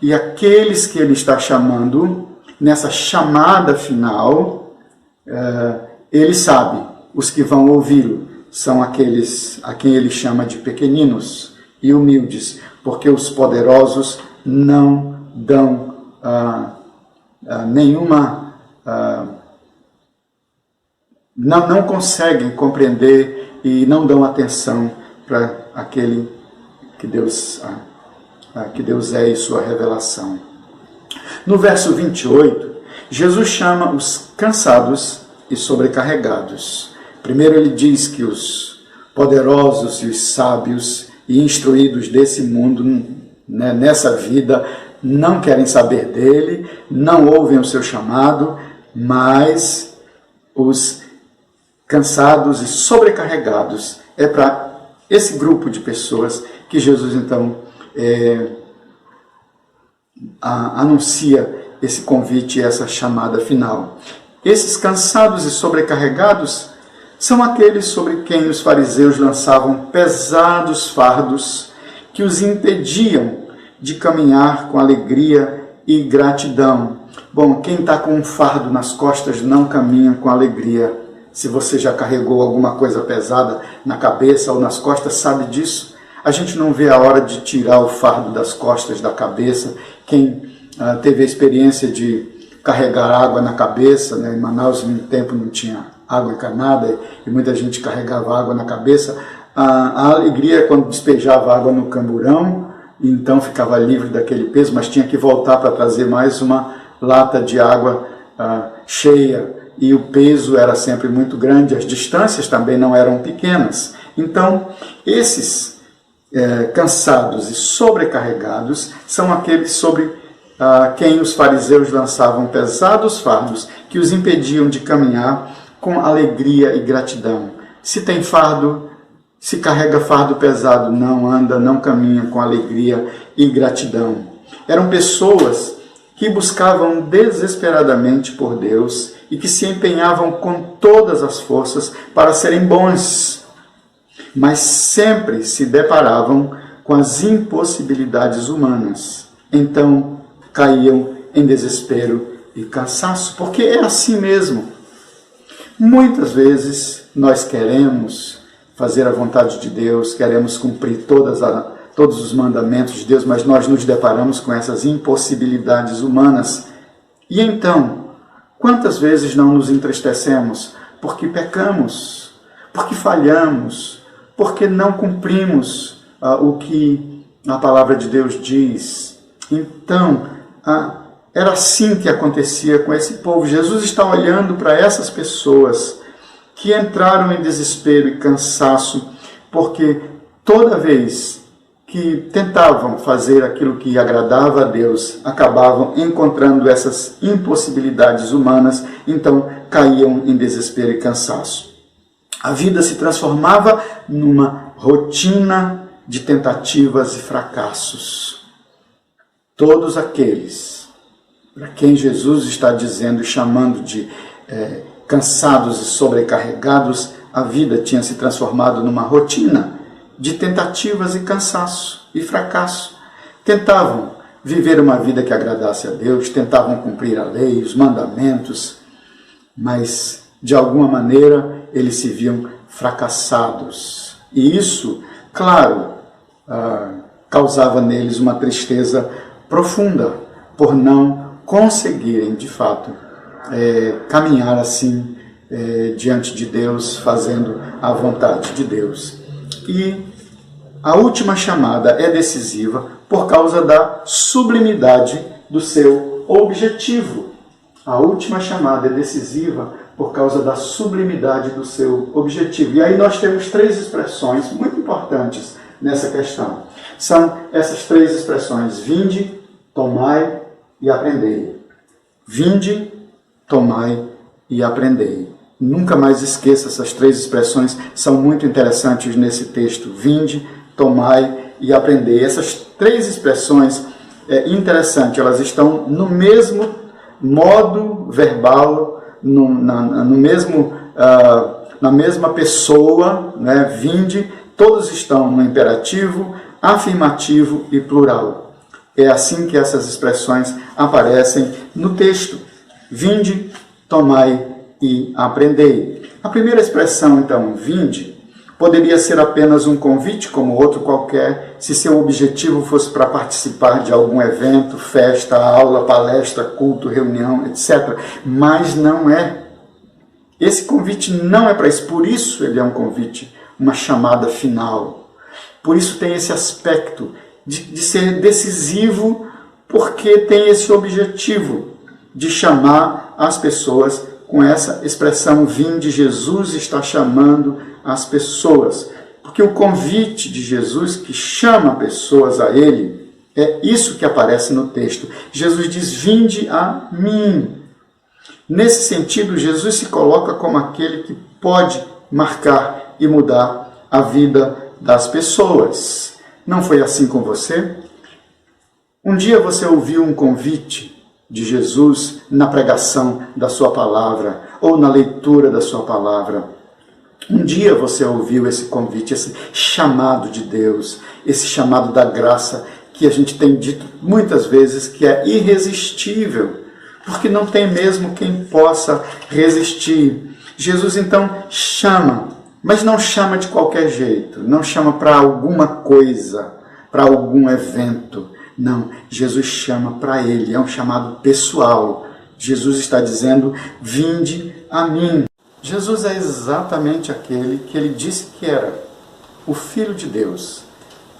Speaker 5: E aqueles que ele está chamando, nessa chamada final, ele sabe, os que vão ouvi-lo são aqueles a quem ele chama de pequeninos e humildes, porque os poderosos não dão não conseguem compreender e não dão atenção para aquele que Deus é e sua revelação. No verso 28, Jesus chama os cansados e sobrecarregados. Primeiro ele diz que os poderosos e os sábios e instruídos desse mundo, nessa vida, não querem saber dele, não ouvem o seu chamado, mas os cansados e sobrecarregados é para esse grupo de pessoas que Jesus então anuncia esse convite, essa chamada final. Esses cansados e sobrecarregados são aqueles sobre quem os fariseus lançavam pesados fardos que os impediam de caminhar com alegria e gratidão. Bom, quem está com um fardo nas costas não caminha com alegria. Se você já carregou alguma coisa pesada na cabeça ou nas costas, sabe disso. A gente não vê a hora de tirar o fardo das costas da cabeça. Quem teve a experiência de carregar água na cabeça, em Manaus, no tempo não tinha água encanada e muita gente carregava água na cabeça. A alegria é quando despejava água no camburão, e então ficava livre daquele peso, mas tinha que voltar para trazer mais uma lata de água cheia, e o peso era sempre muito grande, as distâncias também não eram pequenas. Então, esses cansados e sobrecarregados são aqueles sobre quem os fariseus lançavam pesados fardos que os impediam de caminhar com alegria e gratidão. Se tem fardo, se carrega fardo pesado, não anda, não caminha com alegria e gratidão. Eram pessoas que buscavam desesperadamente por Deus e que se empenhavam com todas as forças para serem bons, mas sempre se deparavam com as impossibilidades humanas. Então caíam em desespero e cansaço, porque é assim mesmo. Muitas vezes nós queremos fazer a vontade de Deus, queremos cumprir todos os mandamentos de Deus, mas nós nos deparamos com essas impossibilidades humanas. E então, quantas vezes não nos entristecemos porque pecamos, porque falhamos, porque não cumprimos o que a palavra de Deus diz? Então, era assim que acontecia com esse povo. Jesus está olhando para essas pessoas que entraram em desespero e cansaço, porque toda vez que tentavam fazer aquilo que agradava a Deus, acabavam encontrando essas impossibilidades humanas, então caíam em desespero e cansaço. A vida se transformava numa rotina de tentativas e fracassos. Todos aqueles para quem Jesus está dizendo e chamando de cansados e sobrecarregados, a vida tinha se transformado numa rotina de tentativas e cansaço e fracasso. Tentavam viver uma vida que agradasse a Deus, tentavam cumprir a lei, os mandamentos, mas de alguma maneira eles se viam fracassados. E isso, claro, causava neles uma tristeza profunda por não conseguirem, de fato, caminhar assim diante de Deus, fazendo a vontade de Deus. E a última chamada é decisiva por causa da sublimidade do seu objetivo. A última chamada é decisiva por causa da sublimidade do seu objetivo. E aí nós temos três expressões muito importantes nessa questão. São essas três expressões: vinde, tomai e aprendei. Vinde, tomai e aprendei. Nunca mais esqueça essas três expressões, são muito interessantes nesse texto. Vinde, tomai e aprendei. Essas três expressões, interessante, elas estão no mesmo modo verbal, na mesma pessoa, né? Vinde, todos estão no imperativo, afirmativo e plural. É assim que essas expressões aparecem no texto. Vinde, tomai e aprendei. A primeira expressão, então, vinde, poderia ser apenas um convite, como outro qualquer, se seu objetivo fosse para participar de algum evento, festa, aula, palestra, culto, reunião, etc. Mas não é. Esse convite não é para isso. Por isso ele é um convite, uma chamada final. Por isso tem esse aspecto de ser decisivo, porque tem esse objetivo de chamar as pessoas com essa expressão vinde. Jesus está chamando as pessoas, porque o convite de Jesus que chama pessoas a Ele, é isso que aparece no texto. Jesus diz, vinde a mim. Nesse sentido, Jesus se coloca como aquele que pode marcar e mudar a vida das pessoas. Não foi assim com você? Um dia você ouviu um convite de Jesus na pregação da sua palavra ou na leitura da sua palavra. Um dia você ouviu esse convite, esse chamado de Deus, esse chamado da graça que a gente tem dito muitas vezes que é irresistível, porque não tem mesmo quem possa resistir. Jesus então chama, mas não chama de qualquer jeito, não chama para alguma coisa, para algum evento. Não, Jesus chama para Ele, é um chamado pessoal. Jesus está dizendo, vinde a mim. Jesus é exatamente aquele que Ele disse que era, o Filho de Deus.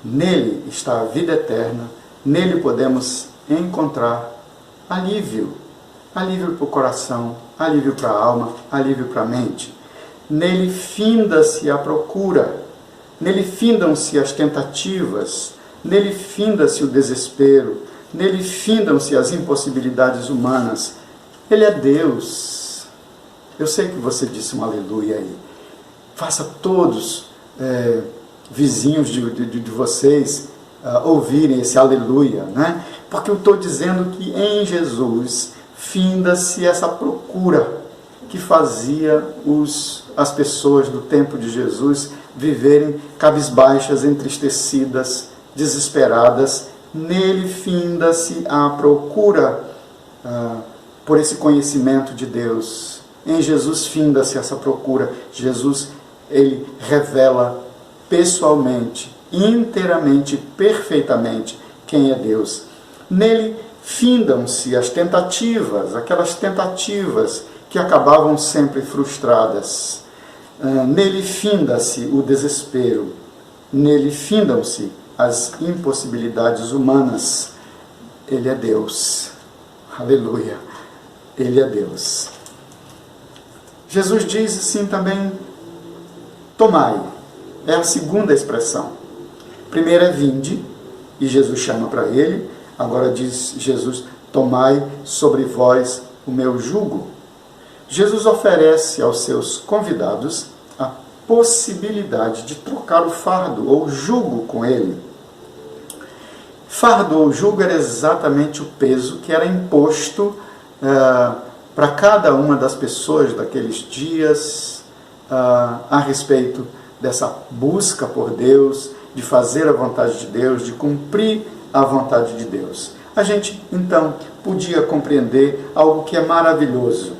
Speaker 5: Nele está a vida eterna, nele podemos encontrar alívio. Alívio para o coração, alívio para a alma, alívio para a mente. Nele finda-se a procura. nele findam-se as tentativas, nele finda-se o desespero, nele findam-se as impossibilidades humanas. Ele é Deus. Eu sei que você disse um aleluia aí. Faça todos, vizinhos de vocês, ouvirem esse aleluia, né? Porque eu estou dizendo que em Jesus finda-se essa procura que fazia as pessoas do tempo de Jesus viverem cabisbaixas, entristecidas, desesperadas. Nele finda-se a procura por esse conhecimento de Deus. Em Jesus finda-se essa procura. Jesus, ele revela pessoalmente, inteiramente, perfeitamente quem é Deus. Nele findam-se as tentativas, aquelas tentativas que acabavam sempre frustradas. Nele finda-se o desespero. Nele findam-se as impossibilidades humanas. Ele é Deus. Aleluia. Ele é Deus. Jesus diz assim também, tomai. É a segunda expressão. Primeiro é vinde, e Jesus chama para ele. Agora diz Jesus, tomai sobre vós o meu jugo. Jesus oferece aos seus convidados a possibilidade de trocar o fardo ou jugo com ele. Fardo ou jugo era exatamente o peso que era imposto para cada uma das pessoas daqueles dias a respeito dessa busca por Deus, de fazer a vontade de Deus, de cumprir a vontade de Deus. A gente, então, podia compreender algo que é maravilhoso.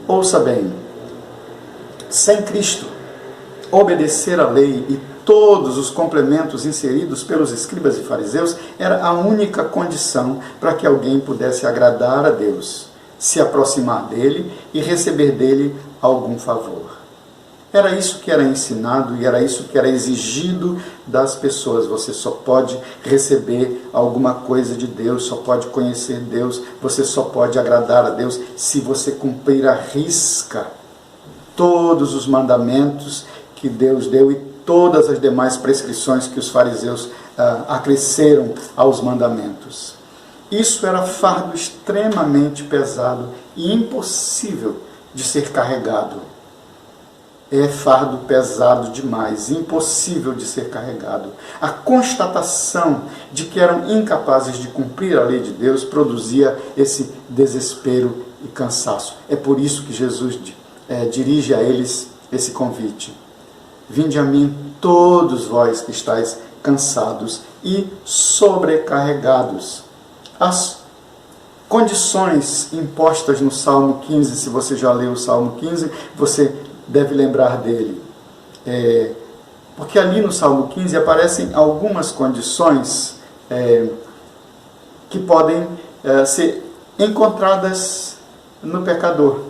Speaker 5: Ouça bem, sem Cristo, obedecer à lei e todos os complementos inseridos pelos escribas e fariseus era a única condição para que alguém pudesse agradar a Deus, se aproximar dele e receber dele algum favor. Era isso que era ensinado e era isso que era exigido das pessoas. Você só pode receber alguma coisa de Deus, só pode conhecer Deus, você só pode agradar a Deus se você cumprir à risca todos os mandamentos que Deus deu e todas as demais prescrições que os fariseus acresceram aos mandamentos. Isso era fardo extremamente pesado e impossível de ser carregado. É fardo pesado demais, impossível de ser carregado. A constatação de que eram incapazes de cumprir a lei de Deus produzia esse desespero e cansaço. É por isso que Jesus dirige a eles esse convite. Vinde a mim todos vós que estáis cansados e sobrecarregados. As condições impostas no Salmo 15, se você já leu o Salmo 15, você deve lembrar dele. Porque ali no Salmo 15 aparecem algumas condições que podem ser encontradas no pecador.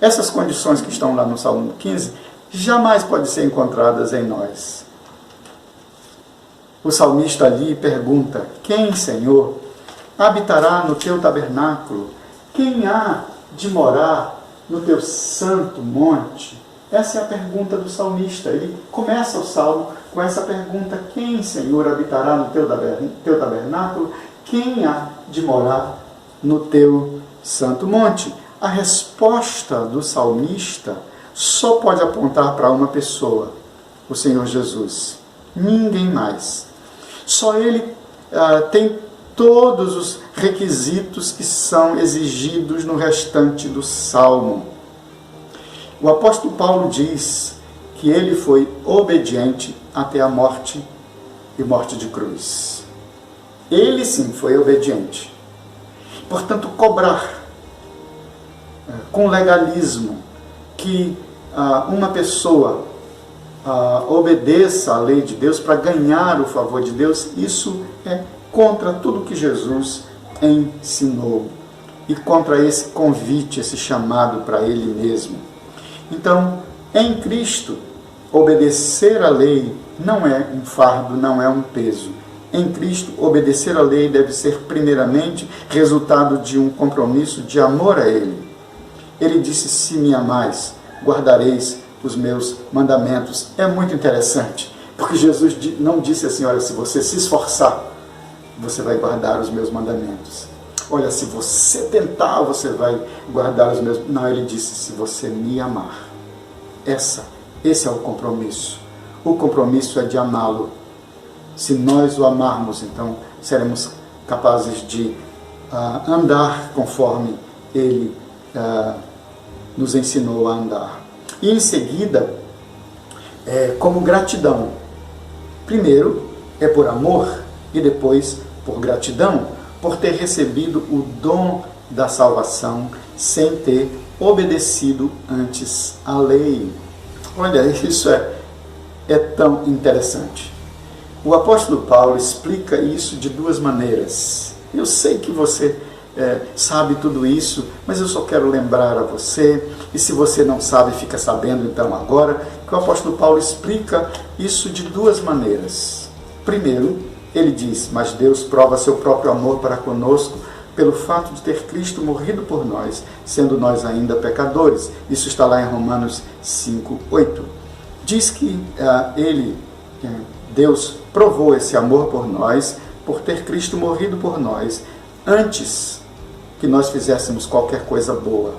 Speaker 5: Essas condições que estão lá no Salmo 15 jamais podem ser encontradas em nós. O salmista ali pergunta: quem, Senhor, habitará no teu tabernáculo? Quem há de morar no teu santo monte? Essa é a pergunta do salmista. Ele começa o salmo com essa pergunta: quem, Senhor, habitará no teu tabernáculo? Quem há de morar no teu santo monte? A resposta do salmista só pode apontar para uma pessoa, o Senhor Jesus. Ninguém mais. Só Ele tem todos os requisitos que são exigidos no restante do salmo. O apóstolo Paulo diz que ele foi obediente até a morte e morte de cruz. Ele sim foi obediente. Portanto, cobrar com legalismo que uma pessoa obedeça à lei de Deus para ganhar o favor de Deus, isso é contra tudo que Jesus ensinou e contra esse convite, esse chamado para Ele mesmo. Então, em Cristo, obedecer à lei não é um fardo, não é um peso. Em Cristo, obedecer à lei deve ser primeiramente resultado de um compromisso de amor a Ele. Ele disse: se me amais, guardareis os meus mandamentos. É muito interessante, Porque Jesus não disse assim, olha, se você se esforçar, você vai guardar os meus mandamentos. Olha, se você tentar, você vai guardar os meus... Não, ele disse, se você me amar. Esse é o compromisso. O compromisso é de amá-lo. Se nós o amarmos, então seremos capazes de andar conforme ele nos ensinou a andar. E em seguida, como gratidão. Primeiro é por amor e depois por gratidão, por ter recebido o dom da salvação sem ter obedecido antes à lei. Olha, isso é tão interessante. O apóstolo Paulo explica isso de duas maneiras. Eu sei que você sabe tudo isso, mas eu só quero lembrar a você, e se você não sabe, fica sabendo então agora, que o apóstolo Paulo explica isso de duas maneiras. Primeiro, ele diz, mas Deus prova seu próprio amor para conosco pelo fato de ter Cristo morrido por nós, sendo nós ainda pecadores. Isso está lá em Romanos 5:8. Diz que Deus provou esse amor por nós, por ter Cristo morrido por nós, antes que nós fizéssemos qualquer coisa boa,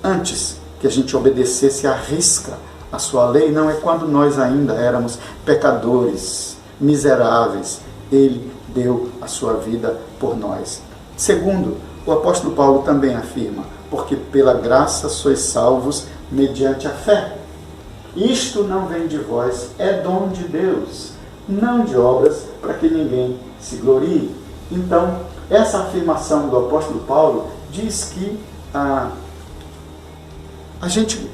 Speaker 5: antes que a gente obedecesse à risca a sua lei. Não é quando nós ainda éramos pecadores, miseráveis, ele deu a sua vida por nós. Segundo, o apóstolo Paulo também afirma, porque pela graça sois salvos mediante a fé. Isto não vem de vós, é dom de Deus, não de obras, para que ninguém se glorie. Então, essa afirmação do apóstolo Paulo diz que a gente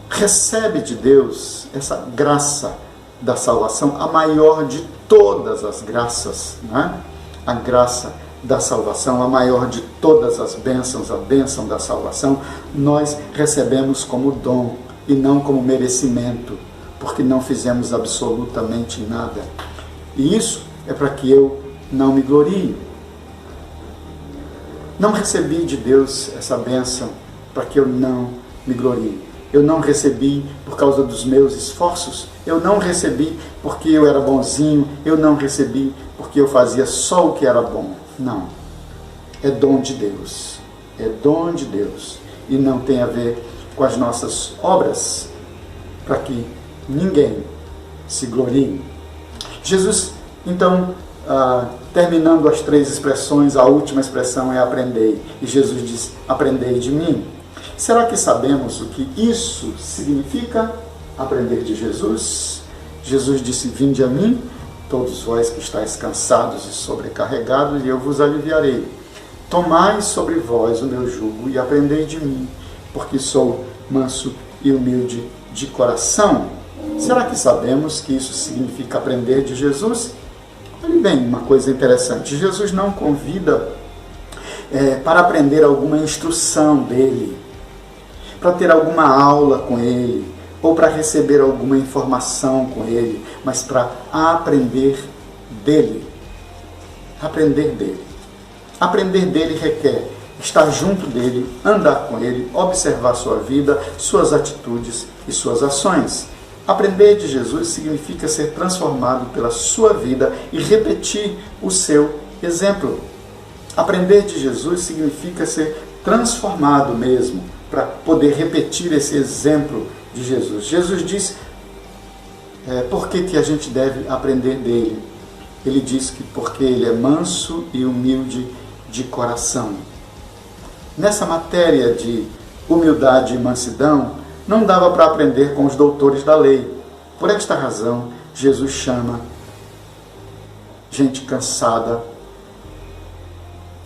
Speaker 5: recebe de Deus essa graça da salvação, a maior de todas as graças, né? A graça da salvação, a maior de todas as bênçãos, a bênção da salvação, nós recebemos como dom e não como merecimento, porque não fizemos absolutamente nada. E isso é para que eu não me glorie. Não recebi de Deus essa bênção para que eu não me glorie. Eu não recebi por causa dos meus esforços, eu não recebi porque eu era bonzinho, eu não recebi porque eu fazia só o que era bom. Não. É dom de Deus. É dom de Deus. E não tem a ver com as nossas obras, para que ninguém se glorie. Jesus, então, terminando as três expressões, a última expressão é aprendei. E Jesus diz, aprendei de mim. Será que sabemos o que isso significa? Aprender de Jesus? Jesus disse, vinde a mim, todos vós que estáis cansados e sobrecarregados, e eu vos aliviarei. Tomai sobre vós o meu jugo e aprendei de mim, porque sou manso e humilde de coração. Será que sabemos que isso significa aprender de Jesus? Olhe bem, uma coisa interessante. Jesus não convida para aprender alguma instrução dele, para ter alguma aula com ele, ou para receber alguma informação com ele, mas para aprender dele. Aprender dele. Aprender dele requer estar junto dele, andar com ele, observar sua vida, suas atitudes e suas ações. Aprender de Jesus significa ser transformado pela sua vida e repetir o seu exemplo. Aprender de Jesus significa ser transformado mesmo, para poder repetir esse exemplo de Jesus. Jesus diz por que a gente deve aprender dele. Ele diz que porque ele é manso e humilde de coração. Nessa matéria de humildade e mansidão, não dava para aprender com os doutores da lei. Por esta razão, Jesus chama gente cansada,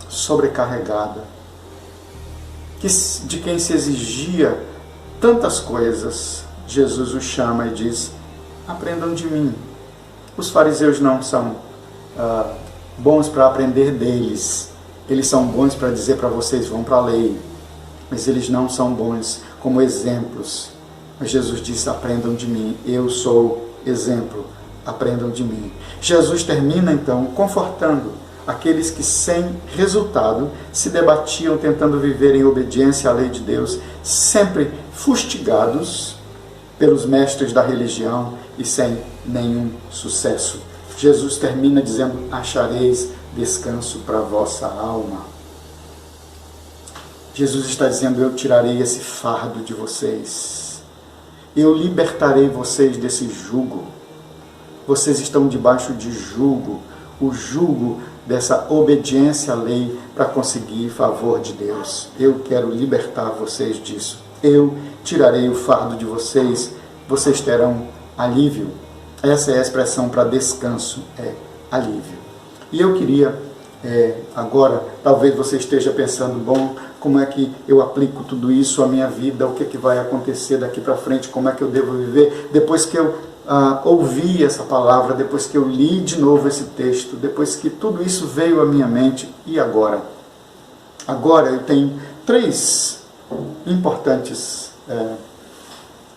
Speaker 5: sobrecarregada, de quem se exigia tantas coisas. Jesus os chama e diz, aprendam de mim. Os fariseus não são bons para aprender deles. Eles são bons para dizer para vocês, vão para a lei. Mas eles não são bons como exemplos. Mas Jesus disse, aprendam de mim. Eu sou exemplo. Aprendam de mim. Jesus termina então confortando aqueles que sem resultado se debatiam tentando viver em obediência à lei de Deus, sempre fustigados, pelos mestres da religião e sem nenhum sucesso. Jesus termina dizendo: achareis descanso para a vossa alma. Jesus está dizendo: eu tirarei esse fardo de vocês. Eu libertarei vocês desse jugo. Vocês estão debaixo de jugo. O jugo dessa obediência à lei para conseguir favor de Deus. Eu quero libertar vocês disso. Eu tirarei o fardo de vocês. Vocês terão alívio. Essa é a expressão para descanso, é alívio. E eu queria, agora, talvez você esteja pensando: bom, como é que eu aplico tudo isso à minha vida? O que é que vai acontecer daqui para frente? Como é que eu devo viver? Depois que eu ouvi essa palavra, depois que eu li de novo esse texto, depois que tudo isso veio à minha mente, e agora? Agora eu tenho 3 importantes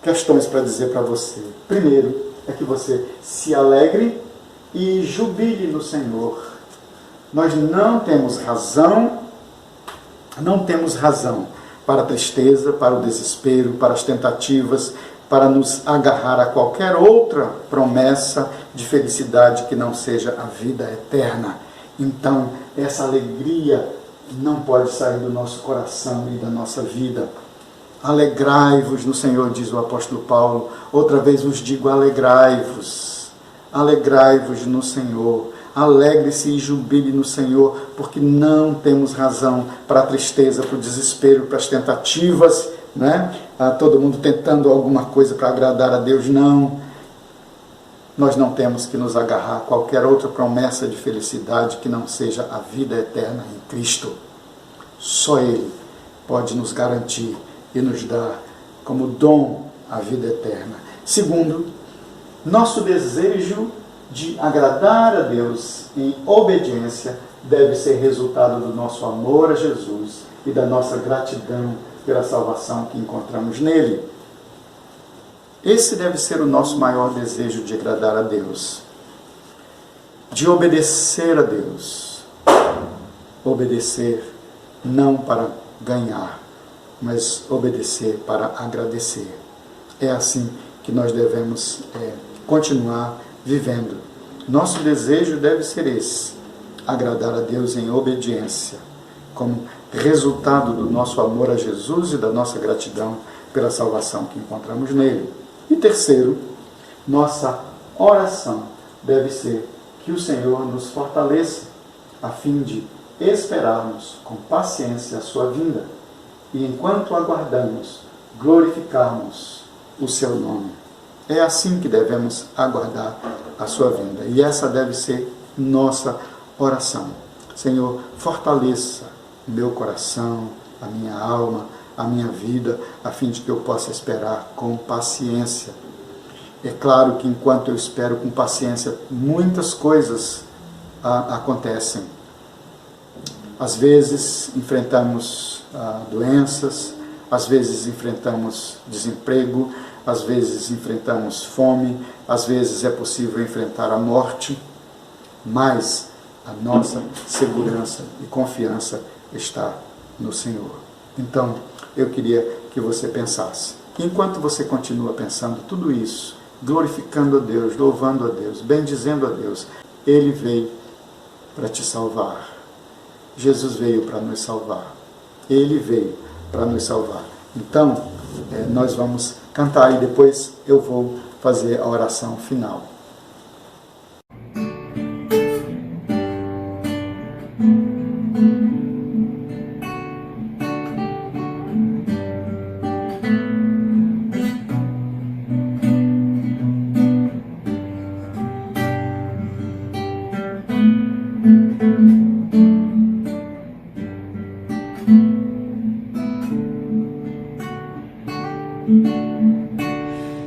Speaker 5: questões para dizer para você. Primeiro, é que você se alegre e jubile no Senhor. Nós não temos razão para a tristeza, para o desespero, para as tentativas, para nos agarrar a qualquer outra promessa de felicidade que não seja a vida eterna. Então, essa alegria não pode sair do nosso coração e da nossa vida. Alegrai-vos no Senhor, diz o apóstolo Paulo. Outra vez vos digo: alegrai-vos. Alegrai-vos no Senhor. Alegre-se e jubile no Senhor, porque não temos razão para a tristeza, para o desespero, para as tentativas, né? Todo mundo tentando alguma coisa para agradar a Deus. Não. Nós não temos que nos agarrar a qualquer outra promessa de felicidade que não seja a vida eterna em Cristo. Só Ele pode nos garantir e nos dar como dom a vida eterna. Segundo, nosso desejo de agradar a Deus em obediência deve ser resultado do nosso amor a Jesus e da nossa gratidão pela salvação que encontramos nele. Esse deve ser o nosso maior desejo de agradar a Deus, de obedecer a Deus. Obedecer não para ganhar, mas obedecer para agradecer. É assim que nós devemos continuar vivendo. Nosso desejo deve ser esse: agradar a Deus em obediência, como resultado do nosso amor a Jesus e da nossa gratidão pela salvação que encontramos nele. E terceiro, nossa oração deve ser que o Senhor nos fortaleça a fim de esperarmos com paciência a sua vinda e, enquanto aguardamos, glorificarmos o seu nome. É assim que devemos aguardar a sua vinda. E essa deve ser nossa oração. Senhor, fortaleça o meu coração, a minha alma, a minha vida, a fim de que eu possa esperar com paciência. É claro que enquanto eu espero com paciência, muitas coisas acontecem. Às vezes enfrentamos doenças, às vezes enfrentamos desemprego, às vezes enfrentamos fome, às vezes é possível enfrentar a morte, mas a nossa segurança e confiança está no Senhor. Então, eu queria que você pensasse. Enquanto você continua pensando tudo isso, glorificando a Deus, louvando a Deus, bendizendo a Deus, Ele veio para te salvar. Jesus veio para nos salvar. Ele veio para nos salvar. Então, nós vamos cantar e depois eu vou fazer a oração final.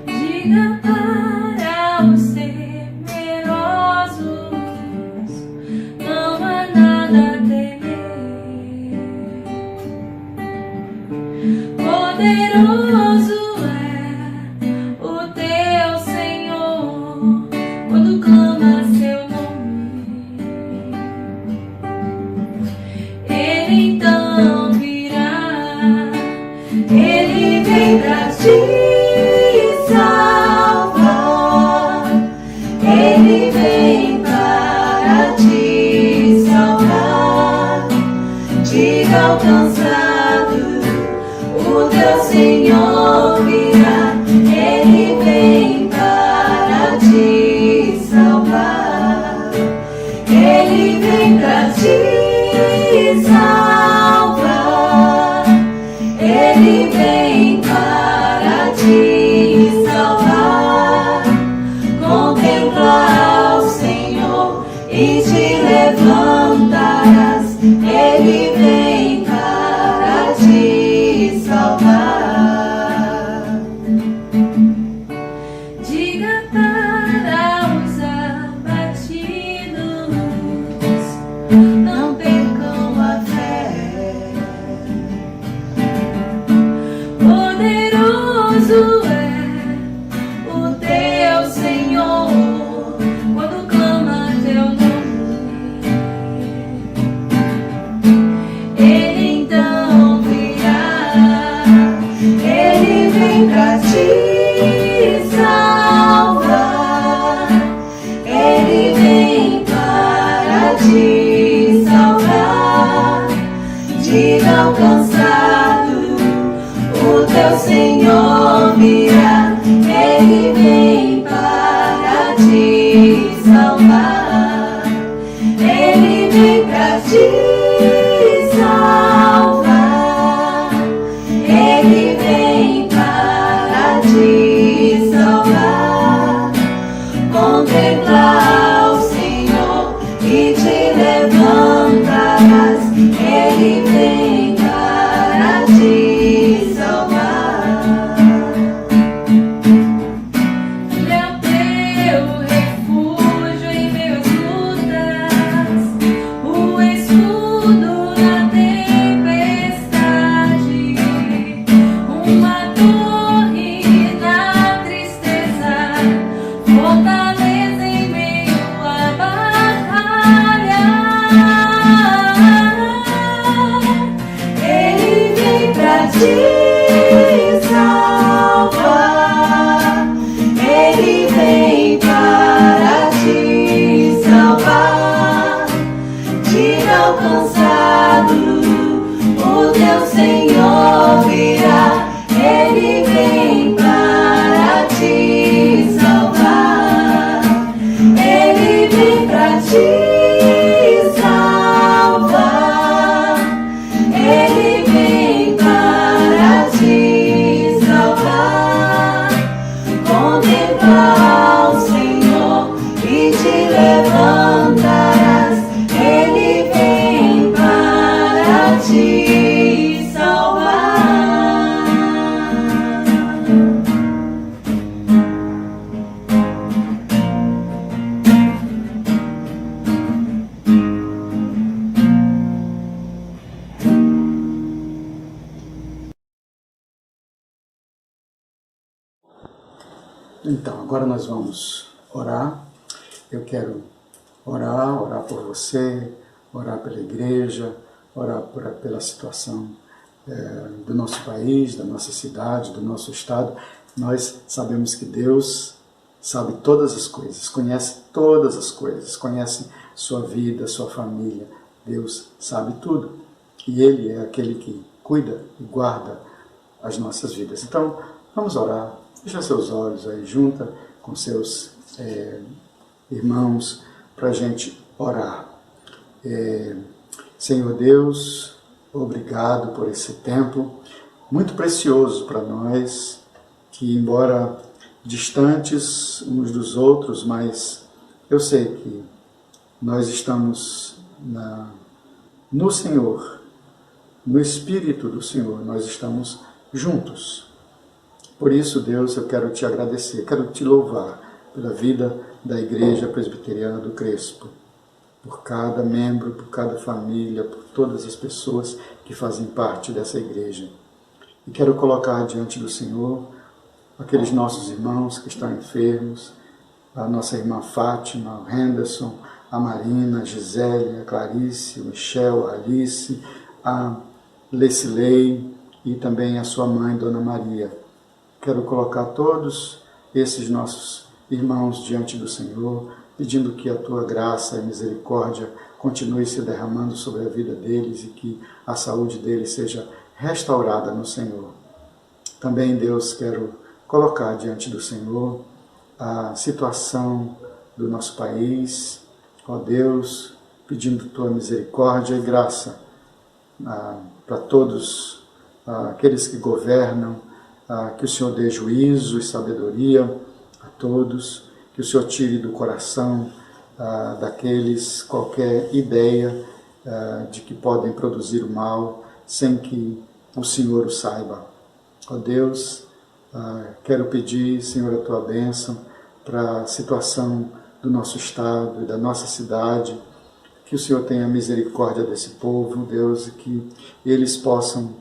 Speaker 4: Diga para os temerosos, não há nada a temer. Poderoso é o teu Senhor, quando clama seu nome. Ele então virá, Ele vem pra te salvar. diga para os abatidos,
Speaker 3: não percam a fé.
Speaker 4: poderoso é o teu Senhor, quando clama teu nome, Ele então virá,
Speaker 3: Ele vem pra te salvar. Ele vem para te salvar. Diga ao cansado, o teu Senhor virá. Ele vem para te salvar. Ele vem pra te salvar. Ele vem para te salvar. Contemplar o Senhor e te levantarás. Ele vem para te salvar.
Speaker 4: Ele é o teu refúgio em meio às lutas, o escudo na tempestade, uma torre na tristeza, fortaleza em meio à batalha.
Speaker 3: Ele vem pra te salvar. Ele vem para te salvar. Diga ao cansado, o teu Senhor virá. Ele vem para te salvar. Ele vem pra te salvar. Ele vem para te salvar. Contemplar o Senhor e te levantarás. Ele vem para te salvar.
Speaker 5: Então, agora nós vamos orar. Eu quero orar por você, orar pela igreja, orar pela situação do nosso país, da nossa cidade, do nosso estado. Nós sabemos que Deus sabe todas as coisas, conhece todas as coisas, conhece sua vida, sua família. Deus sabe tudo. E Ele é aquele que cuida e guarda as nossas vidas. Então, vamos orar. Fecha seus olhos aí, junta com seus irmãos, para a gente orar. Senhor Deus, obrigado por esse tempo muito precioso para nós, que embora distantes uns dos outros, mas eu sei que nós estamos no Senhor, no Espírito do Senhor, nós estamos juntos. Por isso, Deus, eu quero te agradecer, quero te louvar pela vida da Igreja Presbiteriana do Crespo, por cada membro, por cada família, por todas as pessoas que fazem parte dessa igreja. E quero colocar diante do Senhor aqueles nossos irmãos que estão enfermos, a nossa irmã Fátima, o Henderson, a Marina, a Gisele, a Clarice, o Michel, a Alice, a Lecilei e também a sua mãe, Dona Maria. Quero colocar todos esses nossos irmãos diante do Senhor, pedindo que a Tua graça e misericórdia continue se derramando sobre a vida deles e que a saúde deles seja restaurada no Senhor. Também, Deus, quero colocar diante do Senhor a situação do nosso país, ó Deus, pedindo Tua misericórdia e graça para todos aqueles que governam, que o Senhor dê juízo e sabedoria a todos, que o Senhor tire do coração daqueles qualquer ideia de que podem produzir o mal sem que o Senhor o saiba. Ó Deus, quero pedir, Senhor, a Tua bênção para a situação do nosso estado e da nossa cidade. Que o Senhor tenha misericórdia desse povo, Deus, e que eles possam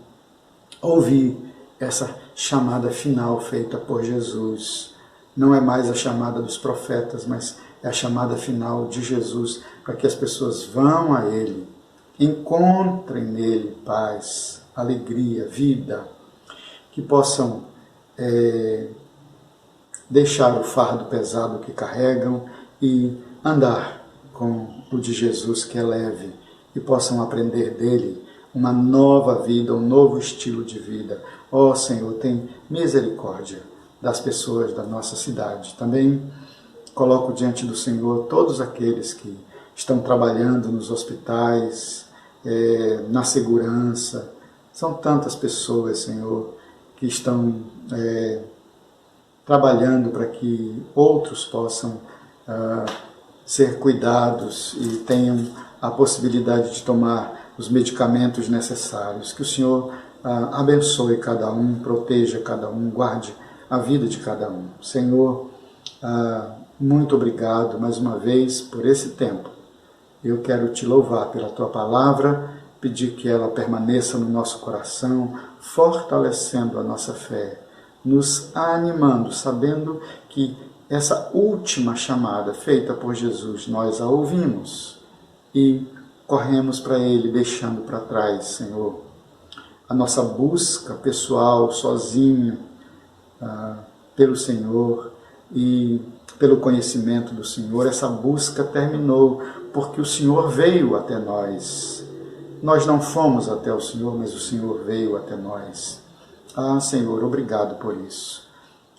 Speaker 5: ouvir essa chamada final feita por Jesus. Não é mais a chamada dos profetas, mas é a chamada final de Jesus, para que as pessoas vão a Ele, encontrem nele paz, alegria, vida, que possam deixar o fardo pesado que carregam e andar com o de Jesus, que é leve, e possam aprender dele uma nova vida, um novo estilo de vida. Ó Senhor, tem misericórdia das pessoas da nossa cidade. Também coloco diante do Senhor todos aqueles que estão trabalhando nos hospitais, na segurança. São tantas pessoas, Senhor, que estão trabalhando para que outros possam ser cuidados e tenham a possibilidade de tomar os medicamentos necessários. Que o Senhor abençoe cada um, proteja cada um, guarde a vida de cada um. Senhor, muito obrigado mais uma vez por esse tempo. Eu quero te louvar pela tua palavra, pedir que ela permaneça no nosso coração, fortalecendo a nossa fé, nos animando, sabendo que essa última chamada feita por Jesus, nós a ouvimos e corremos para Ele, deixando para trás, Senhor, a nossa busca pessoal, sozinho, pelo Senhor e pelo conhecimento do Senhor. Essa busca terminou porque o Senhor veio até nós. Nós não fomos até o Senhor, mas o Senhor veio até nós. Senhor, obrigado por isso.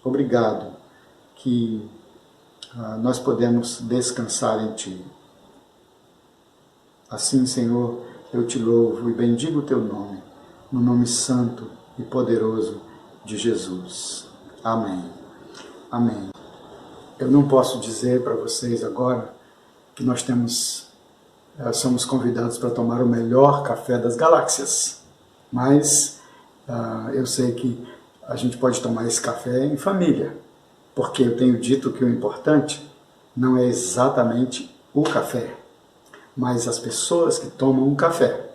Speaker 5: Obrigado que nós podemos descansar em Ti. Assim, Senhor, eu te louvo e bendigo o Teu nome, no nome santo e poderoso de Jesus. Amém. Amém. Eu não posso dizer para vocês agora que nós somos convidados para tomar o melhor café das galáxias, mas eu sei que a gente pode tomar esse café em família, porque eu tenho dito que o importante não é exatamente o café, mas as pessoas que tomam o café.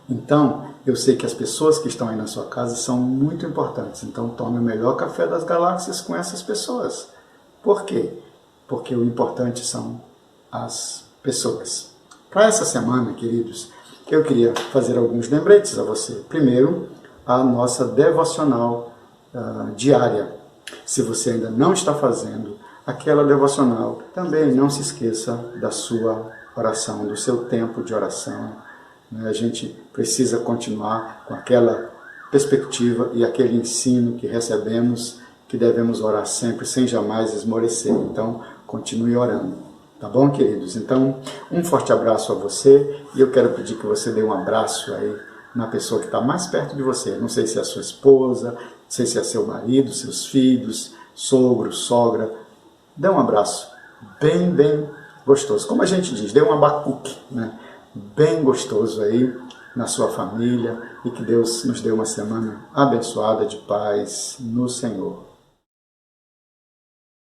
Speaker 5: Então, eu sei que as pessoas que estão aí na sua casa são muito importantes, então tome o melhor café das galáxias com essas pessoas. Por quê? Porque o importante são as pessoas. Para essa semana, queridos, eu queria fazer alguns lembretes a você. Primeiro, a nossa devocional diária. Se você ainda não está fazendo aquela devocional, também não se esqueça da sua oração, do seu tempo de oração. A gente precisa continuar com aquela perspectiva e aquele ensino que recebemos, que devemos orar sempre, sem jamais esmorecer. Então, continue orando. Tá bom, queridos? Então, um forte abraço a você e eu quero pedir que você dê um abraço aí na pessoa que está mais perto de você. Não sei se é a sua esposa, não sei se é seu marido, seus filhos, sogro, sogra. Dê um abraço bem, bem gostoso. Como a gente diz, dê um abacuque, né? Bem gostoso aí na sua família e que Deus nos dê uma semana abençoada de paz no Senhor.